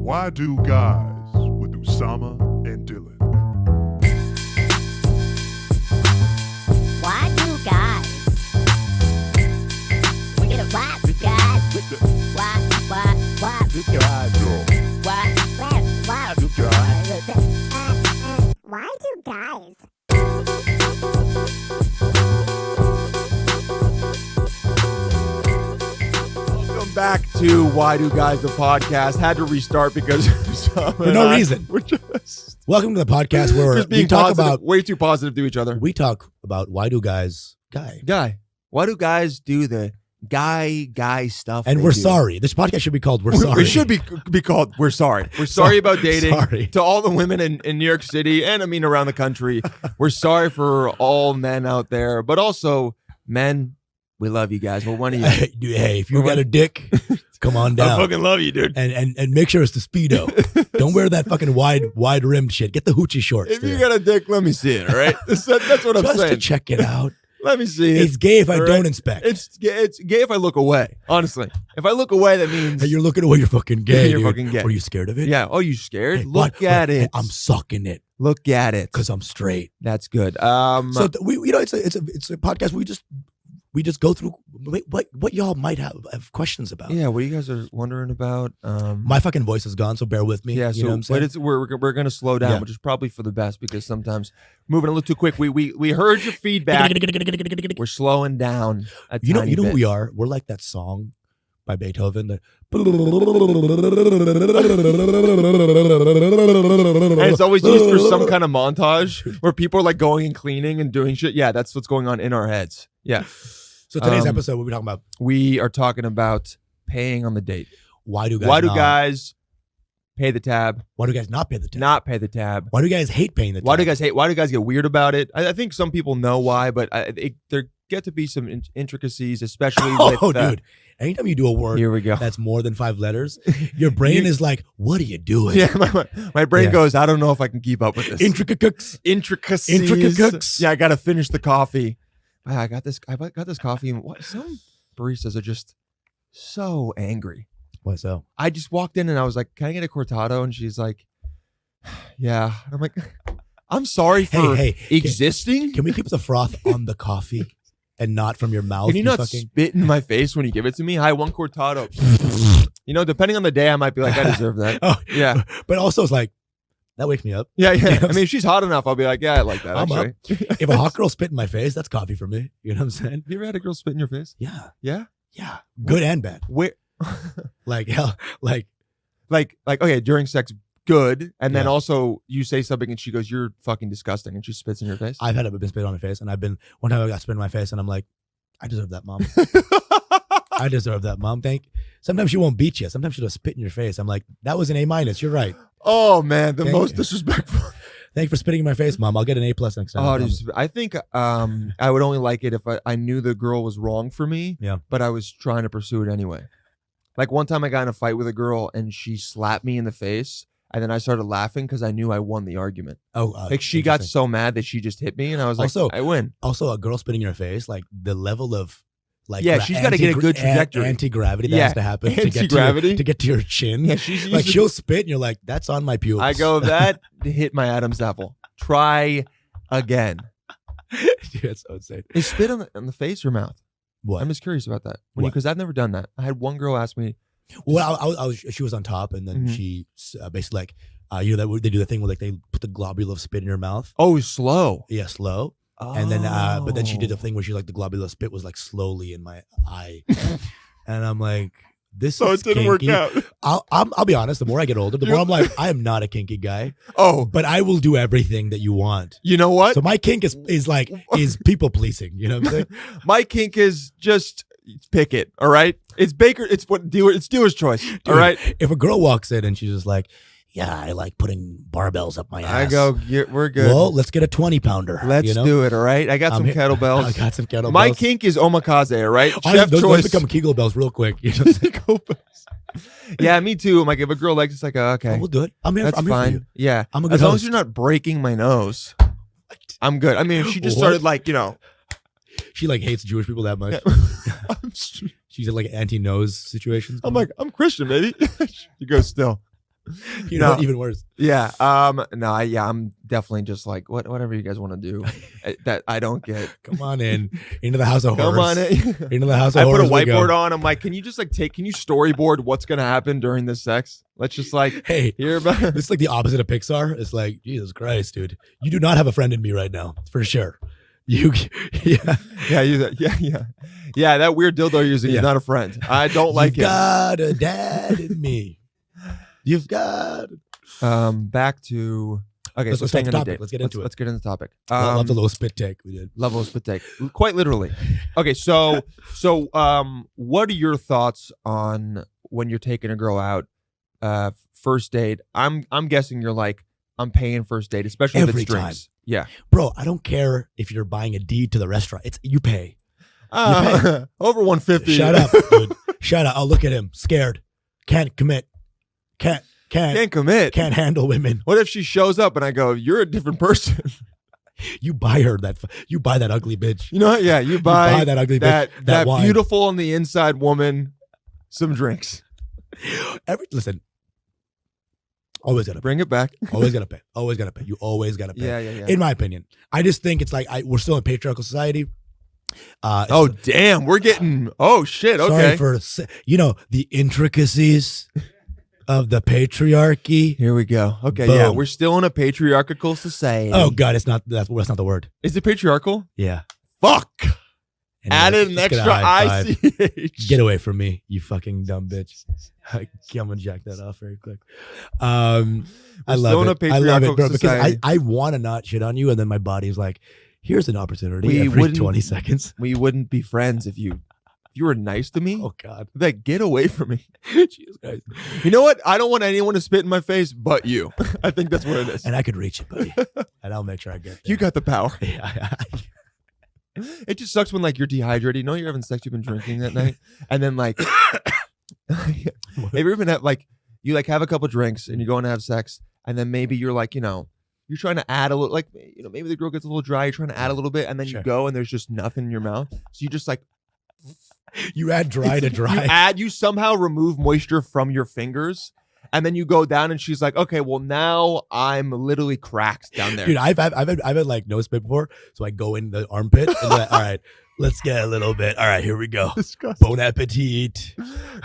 Why Do Guys with Usama and Dylan. Why do guys? We get a why do guys? Why do guys? Why do guys? Why do guys? Welcome back to Why Do Guys, the podcast. Had to restart because for no reason. We're just Welcome to the podcast where just being we talk positive, about way too positive to each other. we talk about why do guys guy, Why do guys do the guy stuff? and they we're do? sorry. This podcast should be called "We're Sorry." We should be called We're Sorry. We're sorry about dating. Sorry. To all the women in New York City and I mean around the country. We're sorry for all men out there, but also men. We love you guys. We're one of you. Hey, if you got a dick, come on I down. fucking love you, dude. And make sure it's the Speedo. Don't wear that fucking wide rimmed shit. Get the hoochie shorts. If you dude. got a dick, let me see it. All right, that's what I'm Just saying. to check it out. Let me see it. It's gay if I All right? don't inspect. It's gay if I look away. Honestly, if I look away, that means Hey, you're looking away. You're fucking gay. You're dude. fucking gay. Are you scared of it? yeah. Oh, you scared? Hey, Look what? at Hey, it. I'm sucking it Look at it. because I'm straight. That's good. So it's a podcast. We just go through what y'all might have questions about. yeah. What you guys are wondering about? My fucking voice is gone, so bear with me. Yeah, you know what I'm saying? but we're gonna slow down, Yeah. which is probably for the best because sometimes moving a little too quick. We heard your feedback. We're slowing down. You know bit. who we are. We're like that song by Beethoven. And it's always used for some kind of montage where people are like going and cleaning and doing shit. Yeah, that's what's going on in our heads. Yeah. So today's episode, what are we talking about? We are talking about paying on the date. Why do Guys pay the tab? Why do guys not pay the tab? Not pay the tab? Why do guys hate paying the tab? Why do guys hate? Why do guys get weird about it? I think some people know why, but there get to be some intricacies, especially with. Dude! Anytime you do a word Here we go. that's more than 5 letters, your brain is like, "What are you doing?" Yeah, my brain Yeah. goes. I don't know if I can keep up with this. Intricacies. Intricacies. Yeah, I got to finish the coffee. I got this coffee, and some baristas are just so angry. Why so? I just walked in and I was like, "Can I get a cortado?" And she's like, "Yeah." And I'm like, "I'm sorry for Hey, existing. Can we keep the froth on the coffee and not from your mouth? Can you not fucking... spit in my face when you give it to me? Hi, one cortado." Depending on the day, I might be like, "I deserve that." Oh, Yeah. But also, it's like that wakes me up. Yeah. You know what I I'm mean, if she's hot enough, I'll be like, "Yeah, I like that." I'm Actually, If a hot girl spit in my face, that's coffee for me. You know what I'm saying? you ever had a girl spit in your face? Yeah. Yeah. Yeah. Good and bad. Where? Like hell. Like like okay, during sex, good, and then Yeah. also you say something and she goes, "You're fucking disgusting," and she spits in your face. I've had been spit on my face, and one time I got spit in my face, and I'm like, I deserve that, mom. I deserve that, mom. Sometimes she won't beat you. Sometimes she'll just spit in your face. I'm like, that was an A-. You're right. Oh man, the Thank most you. disrespectful. Thank you for spitting in my face, mom. I'll get an A+ next time. I Oh, promise. dude, I think I would only like it if I knew the girl was wrong for me. Yeah. But I was trying to pursue it anyway. Like one time I got in a fight with a girl and she slapped me in the face. And then I started laughing because I knew I won the argument. Oh, Like she got interesting. so mad that she just hit me, and I was like, Also- I win. Also, a girl spitting in your face, like the level of, like, Yeah, she's gotta get a good trajectory. Anti-gravity that Yeah, has to happen anti-gravity. to get to your chin. Yeah, she's Like using- she'll spit, and you're like, that's on my pubes. I go, that hit my Adam's apple. Try again. Dude, that's so insane. Is spit on the face or mouth? What? I'm just curious about that. What? Because I've never done that. I had one girl ask me. Well, I was. She was on top, and then Mhm. she basically like, that they do the thing where like they put the globule of spit in your mouth. Oh, slow. Yeah, slow. And then, but then she did the thing where she like the globule of spit was like slowly in my eye, and I'm like, this. So is it didn't work kinky. out. I'll be honest. The more I get older, the more I'm like, I am not a kinky guy, Oh, but I will do everything that you want. you know what? So my kink is people pleasing. You know what I'm saying? My kink is just pick it. All right. It's dealer's choice. All Dude, right. If a girl walks in and she's just like, yeah, I like putting barbells up my ass. I go, we're good. Well, let's get a 20 pounder. Let's do it. All right. I got some kettlebells. I got some kettlebells. My kink is omakase. All right. Chef those choice. become Kegel bells real quick. You know what I'm saying? Yeah, me too. I'm like, if a girl likes, it's like, okay, We'll do it. I'm here. that's I'm here for fine. you. Yeah, I'm a good as long host. as you're not breaking my nose, I'm good. I mean, if she just What? started like, She like hates Jewish people that much. She's in like anti-nose situations. I'm like, I'm Christian, baby. She goes, still, You know, even worse. Yeah. No. Yeah. I'm definitely just like whatever you guys want to do. That I don't get. Come on into the house of horrors. Come on in. Into the house of I put horrors. a whiteboard on. I'm like, can you just like can you storyboard what's gonna happen during this sex? Let's just like hear about. This is like the opposite of Pixar. It's like, Jesus Christ, dude, you do not have a friend in me right now, for sure. Yeah. That weird dildo you're using is not a friend. I don't like it. You've got a dad in me. You've got. Back to. Okay, let's staying on the topic. date. Let's get into it. Let's get into the topic. Love the little spit take we did. Love a little spit take. Quite literally. Okay, so what are your thoughts on when you're taking a girl out, first date? I'm guessing you're like, I'm paying first date, especially if Every it's drinks. time. Yeah, bro. I don't care if you're buying a deed to the restaurant. It's you pay. Over 150. Shut up, dude. Shut up. I'll look at him. Scared. Can't commit. Can't commit. Can't handle women. What if she shows up and I go, you're a different person? You buy her that. You buy that ugly bitch. You know what? Yeah, you buy that ugly bitch. That wine. beautiful on the inside woman some drinks. Listen. Always gotta bring it back. Always gotta pay. Always gotta pay. You always gotta pay. Yeah. In my opinion, I just think it's like we're still in a patriarchal society. Damn, we're getting. Oh shit. Okay. Sorry for the intricacies of the patriarchy. Here we go. Okay. Boom. Yeah, we're still in a patriarchal society. Oh god, that's not the word. Is it patriarchal? Yeah. Fuck. Anyway, added an extra ICH. Get away from me, you fucking dumb bitch. I'm gonna jack that off very quick. I love it. I love it, bro, because I want to not shit on you, and then my body's like, here's an opportunity every 20 seconds. We wouldn't be friends if you were nice to me. Oh God. Like, get away from me. Jesus Christ. You know what? I don't want anyone to spit in my face but you. I think that's what it is. And I could reach it, buddy. And I'll make sure I get there. You got the power. Yeah. It just sucks when like you're dehydrated. You know you're having sex, you've been drinking that night, and then like have you ever been like you like have a couple drinks and you're going to have sex, and then maybe you're like, you're trying to add a little, like, maybe the girl gets a little dry, you're trying to add a little bit, and then you go and there's just nothing in your mouth. So you just like you add dry to dry. You somehow remove moisture from your fingers. And then you go down and she's like, okay, well now I'm literally cracked down there. Dude, I've had like no spit before. So I go in the armpit and like, all right, let's get a little bit. All right, here we go. Disgusting. Bon appetit.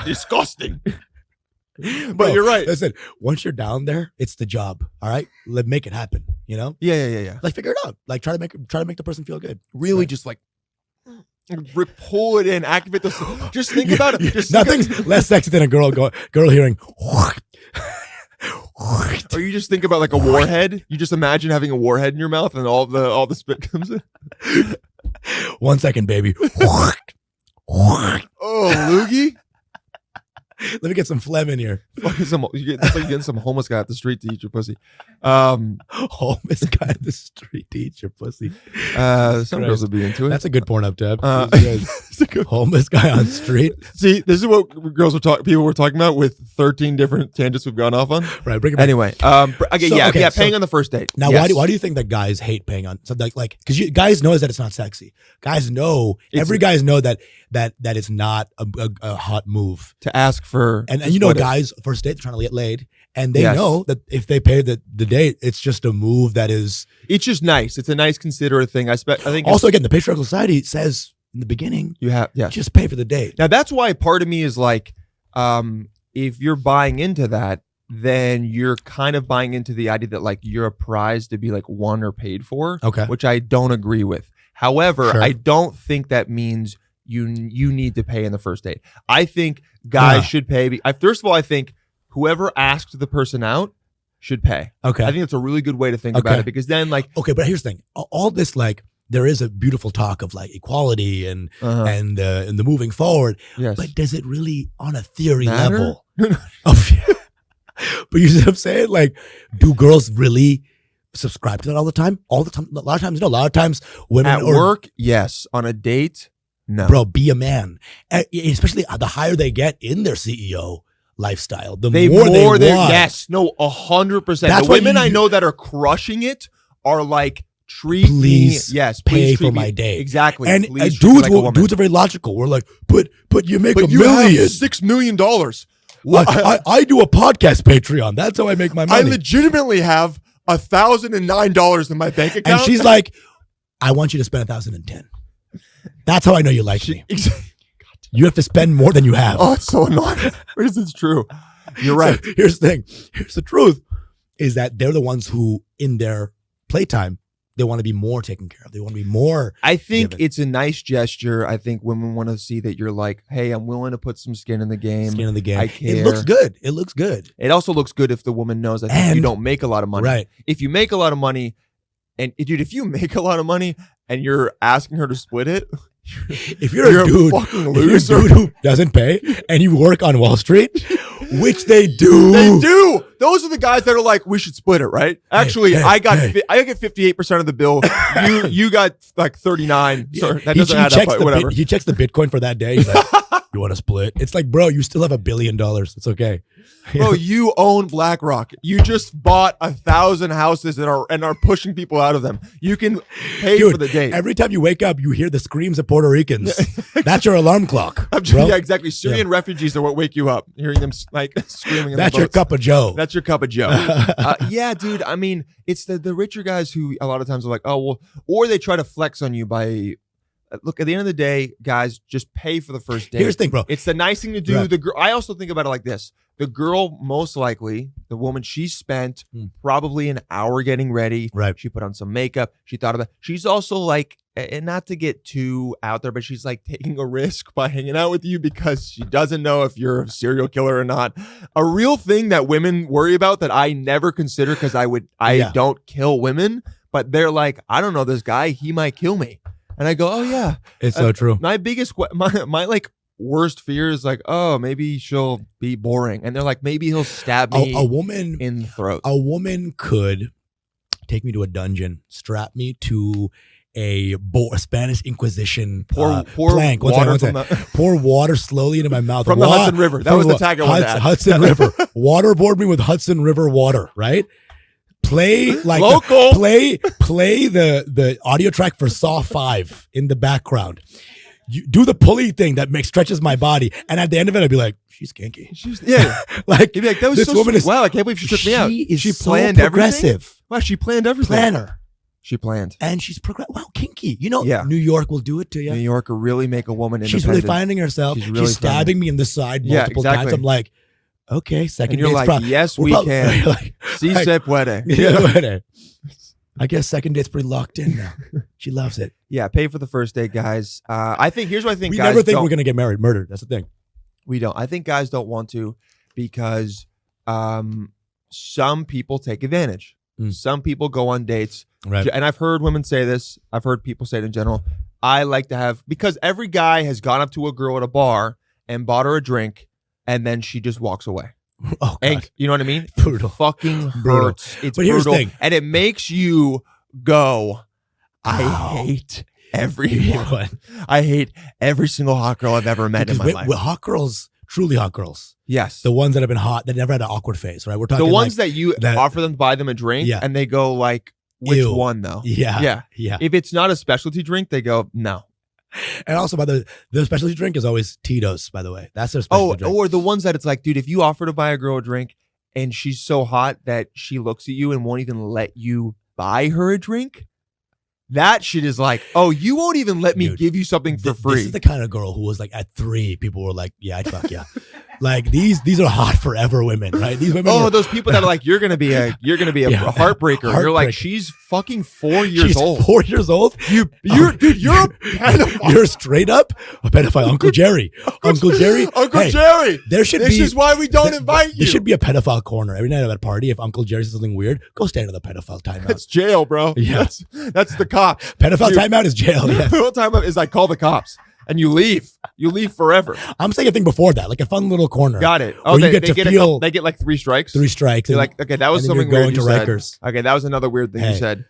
Disgusting. But Bro, you're right. Listen, once you're down there, it's the job. All right? Make it happen, Yeah. Like figure it out. Like try to make the person feel good. Really just like pull it in, activate the. Just think about it. Just nothing's less sexy than a girl hearing. Or you just think about like a warhead. You just imagine having a warhead in your mouth and all the spit comes in. 1 second, baby. Oh, loogie. Let me get some phlegm in here. It's like getting some homeless guy at the street to eat your pussy. Homeless guy at the street to eat your pussy. Some girls would be into it. That's a good porn up tab. Good homeless guy on street. See, this is what people were talking about with 13 different tangents we've gone off on. Right. Bring it back. Anyway, paying on the first date. Now, yes. why do you think that guys hate paying on something like because guys knows that it's not sexy. Guys know guys know that it's not a hot move to ask for, and guys first date they're trying to get laid, and they know that if they pay the date, it's just a move that is. It's just nice. It's a nice, considerate thing. I think. Also, again, the patriarchal society says in the beginning, just pay for the date. Now that's why part of me is like, if you're buying into that, then you're kind of buying into the idea that like you're a prize to be like won or paid for. Okay, which I don't agree with. However, I don't think that means you need to pay in the first date. I think guys should pay. First of all, I think whoever asked the person out should pay. Okay. I think it's a really good way to think about it because then like. Okay, but here's the thing. All this like there is a beautiful talk of like equality and the moving forward. Yes. But does it really on a theory Matter? level? But you see what I'm saying? Like, do girls really subscribe to that all the time? All the time? A lot of times, no. A lot of times women at work, yes. On a date, no. Bro, be a man. Especially the higher they get in their CEO lifestyle, the more they want. Yes, no, 100%. The women I know that are crushing it are like, please pay for my date. Exactly. And dudes are very logical. We're like, but you make $1 million. $6 million. I do a podcast Patreon. That's how I make my money. I legitimately have $1,009 in my bank account. And she's like, I want you to spend 1,010. That's how I know you like me. You have to spend more than you have. Oh, it's so annoying. Because it's true. You're right. So here's the thing. Here's the truth. Is that they're the ones who, in their playtime, they want to be more taken care of. They want to be more. I think given. it's a nice gesture. I think women want to see that you're like, hey, I'm willing to put some skin in the game. Skin in the game. I care. It looks good. It looks good. It also looks good if the woman knows that you don't make a lot of money. Right. If you make a lot of money, and dude, if you make a lot of money and you're asking her to split it, if you're a dude, fucking loser. If you're a dude who doesn't pay and you work on Wall Street, which they do. They do. Those are the guys that are like, we should split it, right? Actually, I get 58% of the bill. You got like 39. So that doesn't add up. Whatever. He checks the Bitcoin for that day. He's like, you want to split? It's like, bro, you still have $1 billion. It's okay. Bro, you own BlackRock. You just bought 1,000 houses and are pushing people out of them. You can pay for the date. Every time you wake up, you hear the screams of Puerto Ricans. That's your alarm clock. Yeah, exactly. Syrian refugees are what wake you up. Hearing them like screaming. That's your cup of Joe. That's your cup of Joe. Yeah, dude. I mean, it's the richer guys who a lot of times are like, oh well, or they try to flex on you by. Look, at the end of the day, guys, just pay for the first date. Here's the thing, bro. It's the nice thing to do. Right. The girl. I also think about it like this: the girl, most likely, the woman, she spent probably an hour getting ready. Right. She put on some makeup. She thought about. She's also like, and not to get too out there, but she's like taking a risk by hanging out with you because she doesn't know if you're a serial killer or not. A real thing that women worry about that I never consider because I don't kill women, but they're like, I don't know this guy. He might kill me. And I go, oh yeah, it's so true. My biggest, my like worst fear is like, oh, maybe she'll be boring, and they're like, maybe he'll stab me. A woman in the throat. A woman could take me to a dungeon, strap me to a Spanish Inquisition plank. Pour water slowly into my mouth from the Hudson River. That was the tag I wanted to add. Hudson River. Waterboard me with Hudson River water. Right. Play like local. Play the audio track for Saw 5 in the background. You do the pulley thing that stretches my body, and at the end of it, I'd be like, "She's kinky." Like, you'd be like, "That was this so woman sweet. Wow, I can't believe she took me out." She planned so progressive. Everything? Wow, she planned everything. Planner. She planned, and she's progressive. Wow, kinky. You know, New York will do it to you. New York will really make a woman independent. She's really finding herself. She's stabbing me in the side multiple times. I'm like, okay, second and you're like, yes, we can. Like, Si se puede. Yeah. I guess second date's pretty locked in now. She loves it. Yeah, pay for the first date, guys. I think here's what I think. We guys never think we're gonna get murdered. That's the thing. We don't. I think guys don't want to because some people take advantage. Some people go on dates, right? And I've heard women say this. I've heard people say it in general. I like to have because every guy has gone up to a girl at a bar and bought her a drink, and then she just walks away. Oh, God. And, you know what I mean? Brutal. Fucking Brutal. hurts. It's but here's brutal. The thing. And it makes you go, I hate everyone. I hate every single hot girl I've ever met in my life. With hot girls, truly hot girls. Yes. The ones that have been hot, that never had an awkward face, right? We're talking the ones that you offer them to buy them a drink and they go like, which Ew. one though? Yeah. If it's not a specialty drink, they go, no. And also, by the specialty drink is always Tito's, by the way. That's their specialty drink. Or the ones that it's like, dude, if you offer to buy a girl a drink and she's so hot that she looks at you and won't even let you buy her a drink, that shit is like, oh, you won't even let me give you something for free. This is the kind of girl who was like at 3, people were like, yeah, I'd fuck yeah. Like these are hot forever women, right? These women. Those people that are like, you're gonna be a heartbreaker. You're like, she's fucking 4 years old. She's 4 years old. You're a pedophile. You're straight up a pedophile, Uncle Jerry. Uncle Jerry. Jerry. This is why we don't invite you. There should be a pedophile corner every night at a party. If Uncle Jerry says something weird, go stand in the pedophile timeout. That's jail, bro. Yeah, that's the cops. Pedophile timeout is jail. Yeah. Pedophile timeout is like call the cops. And you leave. You leave forever. I'm saying a thing before that, like a fun little corner. Got it. Oh, they get like 3 strikes. 3 strikes. You're like, okay, that was something weird you said. Okay, that was another weird thing you said.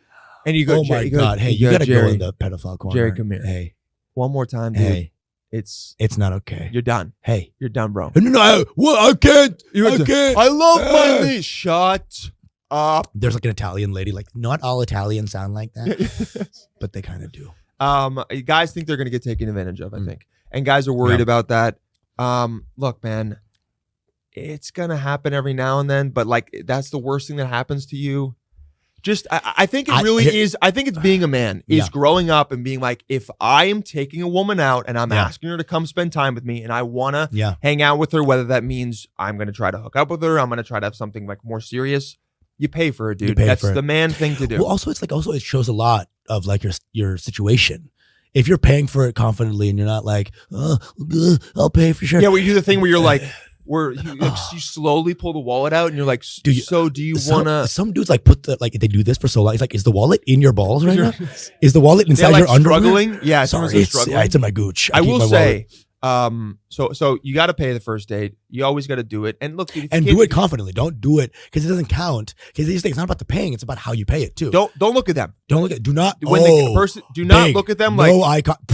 And you go, oh my God, hey, you gotta go in the pedophile corner. Jerry, come here. Hey, one more time, dude. Hey, it's not okay. You're done. Hey, you're done, bro. No, I can't. I can't. I love my niece. Shut up. There's like an Italian lady. Like, not all Italians sound like that, but they kind of do. Guys think they're gonna get taken advantage of. I think. And guys are worried about that. Look, man, it's gonna happen every now and then, but like that's the worst thing that happens to you. Just I think it really is. I think it's being a man is growing up and being like, if I am taking a woman out and I'm asking her to come spend time with me and I wanna hang out with her, whether that means I'm gonna try to hook up with her, I'm gonna try to have something like more serious. You pay for it, dude. That's the man thing to do. Well, also it's like it shows a lot of like your situation. If you're paying for it confidently and you're not like, oh, I'll pay for sure. Yeah, well, you do the thing where you're like. Where you slowly pull the wallet out and you're like, do you want to? Some dudes like put they do this for so long. It's like, is the wallet in your balls right now? Is the wallet inside your underwear? Struggling? Yeah, sorry, it's in my gooch. I will say, so you got to pay the first date. You always got to do it. And look, and do it confidently. Don't do it because it doesn't count. Because these things, it's not about the paying. It's about how you pay it too. Don't look at them. Don't look at. Do not. When the person, do not look at them like no eye contact.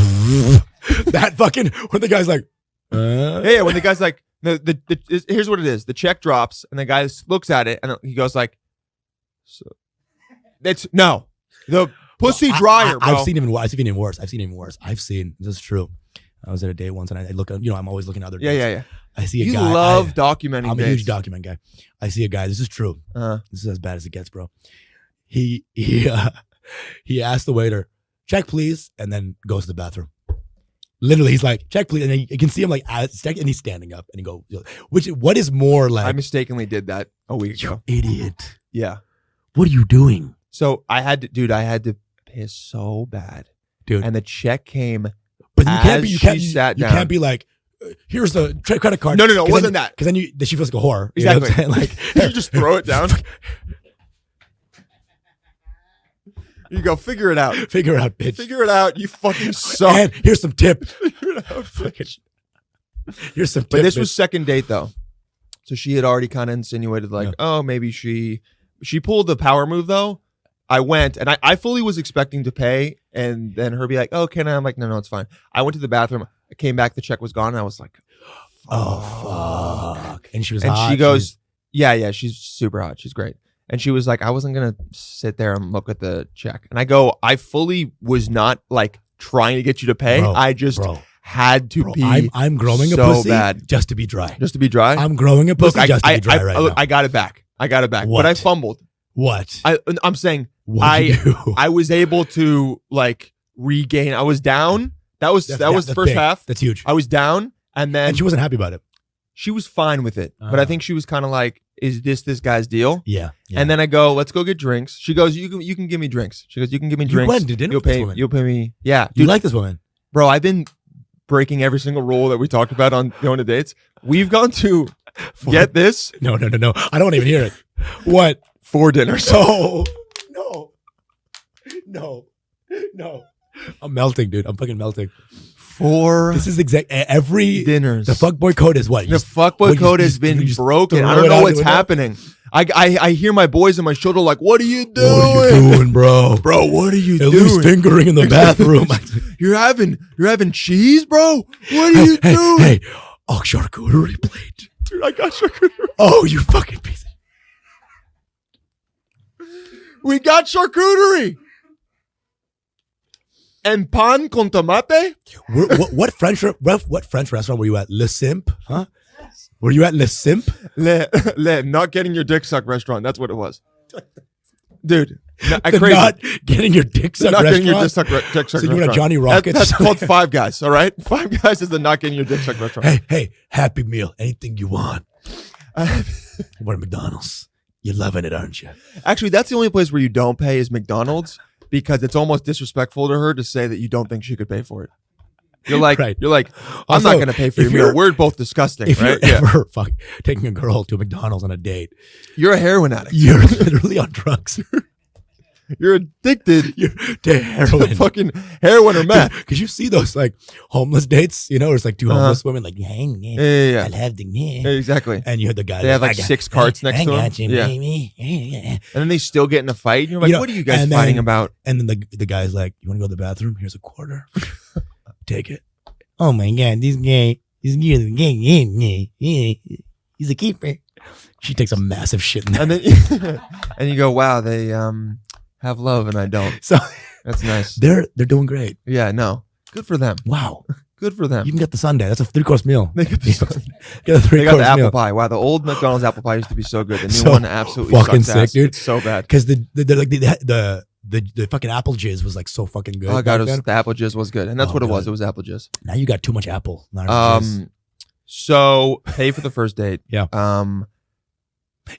That fucking when the guy's like, yeah, when the guy's like. Here's what it is. The check drops and the guy looks at it and he goes like, so it's no, the pussy dryer, bro. I've seen even worse. This is true. I was at a date once and I look, I'm always looking at other dates. Yeah. I see a guy. You love documenting I'm dates. a huge document guy. I see a guy. This is true. This is as bad as it gets, bro. He asked the waiter, check please, and then goes to the bathroom. Literally, he's like, check please. And then you can see him like, and he's standing up and he go, what is more like. I mistakenly did that a week ago. Idiot. Yeah. What are you doing? So I had to piss so bad. Dude. And the check came. But you can't be like, here's the credit card. No, it wasn't that. Because then she feels like a whore. Exactly. You know what I'm saying? Like, you just throw it down. You go, figure it out. Figure it out, bitch. Figure it out. You fucking suck. And here's some tip. Figure it out, bitch. Here's some tip. But this was second date, though. So she had already kind of insinuated, like, oh, maybe she pulled the power move, though. I went, and I fully was expecting to pay, and then her be like, oh, can I? I'm like, no, it's fine. I went to the bathroom. I came back. The check was gone, and I was like, oh, fuck. And she was and hot. She goes, yeah, she's super hot. She's great. And she was like, I wasn't going to sit there and look at the check. And I go, I fully was not like trying to get you to pay. I just had to be I'm growing so a pussy bad. just to be dry. Just to be dry? I'm growing a pussy just to be dry right now. I got it back. What? But I fumbled. What? I'm saying I was able to like regain. I was down. That was the first half. That's huge. I was down. And she wasn't happy about it. She was fine with it. But I think she was kind of like, is this guy's deal? Yeah. And then I go, let's go get drinks. She goes, you can give me drinks. She goes, you can give me drinks. You went to dinner with this woman. You'll pay me. Yeah. You like this woman? Bro, I've been breaking every single rule that we talked about on going to dates. We've gone to get this. No. I don't want to even hear it. What? 4 dinners. No. I'm melting, dude. I'm fucking melting. 4. This is every dinners. The fuckboy code is what? The fuckboy code has been broken. I don't know what's happening. I hear my boys on my shoulder like, what are you doing? What are you doing, bro? Bro, what are you At doing? least fingering in the bathroom. You're having cheese, bro? What are you doing? Hey, charcuterie plate. Dude, I got charcuterie. Oh, you fucking piece of... We got charcuterie. And pan con tomate? What French restaurant were you at? Le Simp? Huh? Were you at Le Simp? Le not getting your dick sucked restaurant. That's what it was. Dude, crazy. Not getting your dick sucked restaurant? Not getting your dick sucked restaurant. So you went to Johnny Rockets? That's called Five Guys, all right? Five Guys is the not getting your dick sucked restaurant. Hey, Happy Meal. Anything you want. What at McDonald's? You're loving it, aren't you? Actually, that's the only place where you don't pay is McDonald's. Because it's almost disrespectful to her to say that you don't think she could pay for it. You're like, I'm also, not going to pay for your meal. We're both disgusting, if right? You're ever taking a girl to McDonald's on a date, you're a heroin addict. You're literally on drugs. You're addicted to heroin. To fucking heroin or meth. Because you see those like homeless dates, it's like 2 homeless women like, yeah. I'll have the exactly. And you had the guy. They have like 6 carts next to them. And then they still get in a fight. And you're like, what are you guys fighting about? And then the guy's like, you want to go to the bathroom? Here's a quarter. Take it. Oh my God, this guy. He's a keeper. She takes a massive shit in there. And then and you go, wow, they have love and I don't. So that's nice. They're doing great. Yeah, no. Good for them. Wow. Good for them. You can get the sundae. That's a 3-course meal. They get the, Get a 3-course they got the apple meal. pie. Wow, the old McDonald's apple pie used to be so good. The new So one absolutely fucking sucks sick, ass. dude. It's so bad. Because the fucking apple jizz was like so fucking good. Oh god, back it was, then. the apple jizz was good, and that's Oh, what it was. God. It was apple jizz. Now you got too much apple. Not enough jizz. So pay for the first date. Yeah.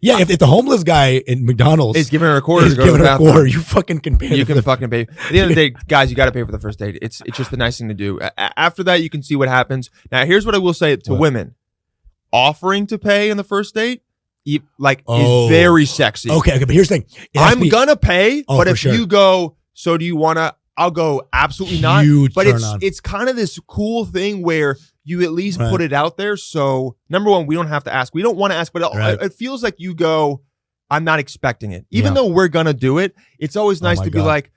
Yeah, if the homeless guy in McDonald's is giving her a quarter is to go to giving the her a bathroom. quarter, you fucking can pay. You for can fucking pay. At the end of the day, guys, you got to pay for the first date. It's just the nice thing to do. After that, you can see what happens. Now, here's what I will say to women: offering to pay in the first date, is very sexy. Okay, but here's the thing. I'm gonna pay, Oh, but for if sure. you go, so do you wanna? I'll go absolutely not. Huge But turn on. it's kind of this cool thing where you at least Right. put it out there. So number one, we don't have to ask. We don't want to ask, but Right. it feels like you go. I'm not expecting it, even Yeah. though we're gonna do it. It's always nice my to be God. like,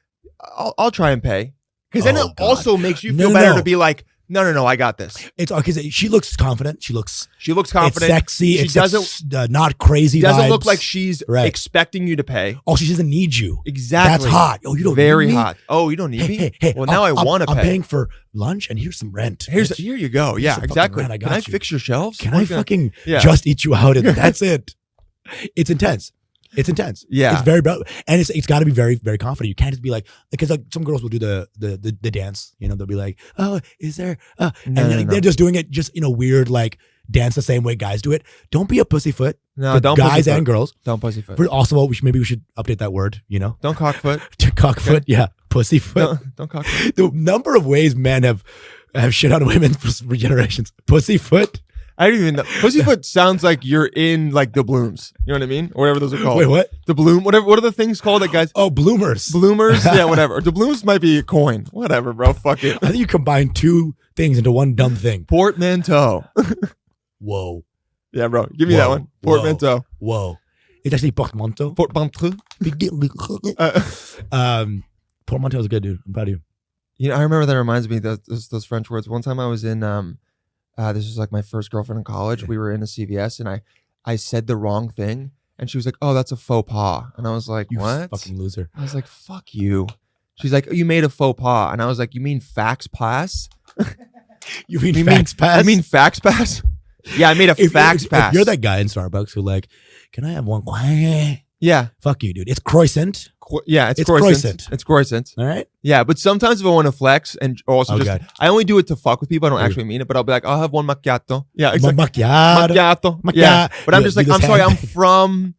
I'll try and pay, because then Oh, it God. also makes you No, feel no, better no. to be like, no, I got this. It's because she looks confident. She looks confident. It's sexy. She It's doesn't not crazy. doesn't vibes. look like she's Right. expecting you to pay. Oh, she doesn't need you. Exactly. That's hot. Oh, you don't very need me? hot. Oh, you don't need me. Hey. Well, now I want to pay. I'm paying for lunch, and here's some rent. Here bitch. you go. Yeah, some fucking exactly. rent, I Can got I you. fix your shelves? Can We're I gonna- fucking Yeah. just eat you out? And that's it. It's intense. It's intense. Yeah. It's very, and it's got to be very, very confident. You can't just be like, because like some girls will do the dance. You know, they'll be like, oh, is there? And No. they're just doing it just in a weird like dance the same way guys do it. Don't be a pussyfoot. No, for don't guys pussyfoot. and girls. Don't pussyfoot. Also, maybe we should update that word. You know, Don't cockfoot. to cockfoot. Yeah, pussyfoot. Don't cockfoot. The number of ways men have shit on women for generations. Pussyfoot. I don't even know. Pussyfoot sounds like you're in like the blooms. You know what I mean? Or whatever those are called. Wait, what? The bloom. Whatever. What are the things called that guys? Oh, bloomers. Bloomers. Yeah, whatever. The blooms might be a coin. Whatever, bro. Fuck it. I think you combine two things into one dumb thing. Portmanteau. Whoa. Yeah, bro. Give me Whoa. that one. Portmanteau. Whoa. It's actually portmanteau. Portmanteau. Portmanteau is good, dude. I'm proud of you. You know, I remember that reminds me of those French words. One time I was in, this was like my first girlfriend in college. We were in a CVS and I said the wrong thing. And she was like, oh, that's a faux pas. And I was like, You what? fucking loser. I was like, fuck you. She's like, oh, you made a faux pas. And I was like, you mean fax pass? You mean fax pass? I mean fax pass? Yeah, I made a fax pass. If you're that guy in Starbucks who like, can I have one? Yeah. Fuck you, dude. It's croissant. Yeah, it's It's croissant. croissant. It's croissant. All right. Yeah, but sometimes if I want to flex and also Oh, just, God. I only do it to fuck with people. I don't actually mean it, but I'll be like, I'll have one macchiato. Yeah, exactly. Macchiato. Macchiato. Macchiato. Yeah, but I'm You just like, do I'm this sorry, hand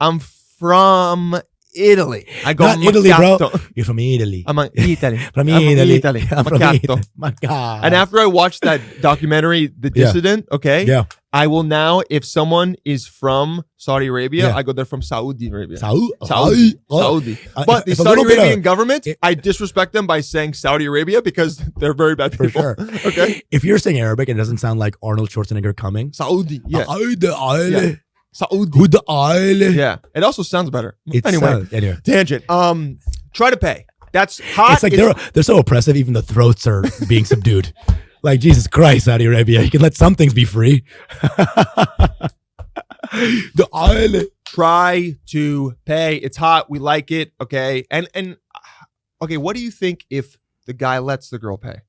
I'm from Italy. I go Not Italy, bro. macchiato. You're from Italy. I'm Italy. From I'm Italy. I'm from Macchiato. Italy. Macchiato. And after I watched that documentary, The Yeah. Dissident, okay, Yeah. I will now, if someone is from Saudi Arabia, Yeah. I go, they're from Saudi Arabia. Saudi. Saudi. Oh. Saudi. Uh, But the if a Saudi little bit of- Arabian government, I disrespect them by saying Saudi Arabia because they're very bad For people. sure. Okay. If you're saying Arabic and it doesn't sound like Arnold Schwarzenegger coming. Saudi. Yeah. Yeah. Saudi. Who the island? Yeah. It also sounds better. It's Anyway. anyway. Tangent. Try to pay. That's hot. It's like they're so oppressive, even the throats are being subdued. Like, Jesus Christ, Saudi Arabia, you can let some things be free. The island. Try to pay. It's hot. We like it. Okay. And okay, what do you think if the guy lets the girl pay?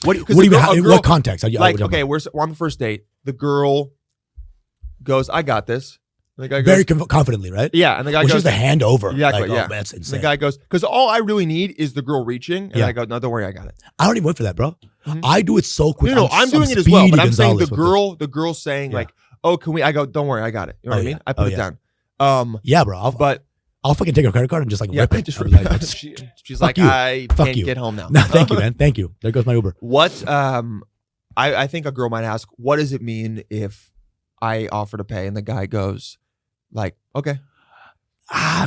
What do you mean? In what context? Like, okay, we're on the first date. The girl goes, I got this. And the guy goes, very confidently, right? yeah. And the guy Which goes, is the hand over. Exactly, Like, yeah. Oh, that's and insane. the guy goes, because all I really need is the girl reaching. And Yeah. I go, no, don't worry, I got it. I don't even wait for that, bro. Mhm. I do it so quick. No, I'm doing it as well. But I'm saying Gonzalez with the girl saying Yeah. like, oh, can we? I go, don't worry, I got it. You know what I Oh, mean? yeah. I put Oh, it yeah. down. Yeah, bro. But I'll fucking take her credit card and just like yeah, rip it. just I'll rip be it like, out. "It's- She's fuck like, you. I Fuck can't you." get home now. No, thank you, man. Thank you. There goes my Uber. What? I think a girl might ask, what does it mean if I offer to pay and the guy goes, like, okay.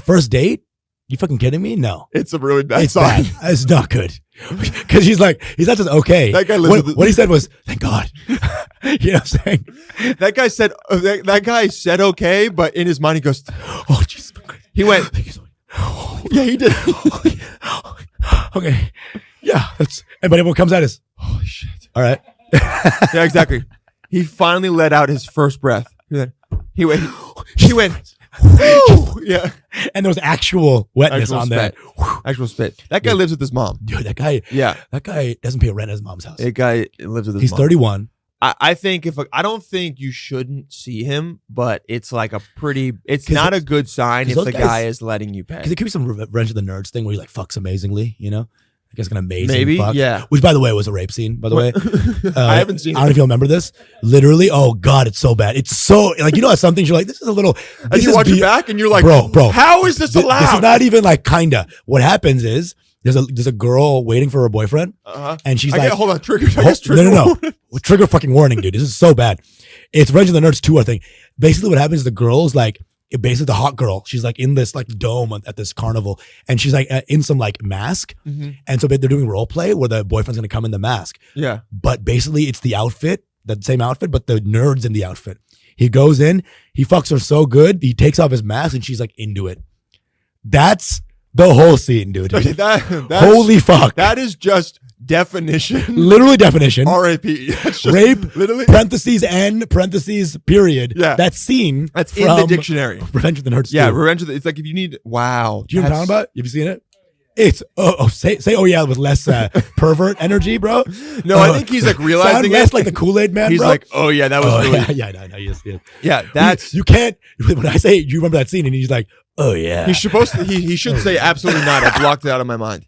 First date? You fucking kidding me? No. It's a really bad It's bad. It's not good. Because he's not just okay. That guy lives with what he said was, thank God. You know what I'm saying? That guy said that guy said okay, but in his mind he goes, Oh, Jesus. he went, Thank you so much. yeah, he did. Okay. Yeah. But everyone comes at us. Holy shit. All right. Yeah, exactly. He finally let out his first breath. He went. Woo! Yeah. And there was actual wetness Actual on spit. that. Actual spit. That guy lives with his mom. Dude, that guy doesn't pay rent at his mom's house. That guy lives with his He's mom. 31. I think I don't think you shouldn't see him, but it's like it's not a good sign if the guy is letting you pay. Because it could be some Revenge of the Nerds thing where he like fucks amazingly, you know? I guess an amazing Maybe, fuck. yeah. Which, by the way, was a rape scene, by the way. I haven't seen it. I don't know if you remember this. Literally, oh God, it's so bad. It's so, like, you know, some things you're like, this is a little. And you watch it back and you're like, bro, how is this allowed? This is not even like kinda. What happens is, there's a girl waiting for her boyfriend, and she's hold on, trigger. No. Trigger fucking warning, dude. This is so bad. It's Revenge of the Nerds 2, I think. Basically, what happens is the girl's like, basically the hot girl, she's like in this like dome at this carnival, and she's like in some like mask, and so they're doing role play where the boyfriend's gonna come in the mask. Yeah. But basically, it's the outfit, the same outfit, but the nerd's in the outfit. He goes in, he fucks her so good, he takes off his mask, and she's like into it. That's the whole scene, dude. Holy fuck. That is just definition. Literally definition. R.A.P. Rape, literally. parentheses, N, parentheses, period. Yeah. That scene. That's in the dictionary. Revenge of the Nerds. Yeah, 2. Revenge of the, it's like if you need, wow. Do you know what I'm talking about? Have you seen it? It's, say oh yeah, with less pervert energy, bro. No, I think he's like realizing less like the Kool-Aid man, he's bro. like, oh yeah, that was really. Yeah, yes. Yeah, that's. You can't, when I say, do you remember that scene? And he's like, oh yeah. He's supposed to, he should say absolutely not. I blocked it out of my mind.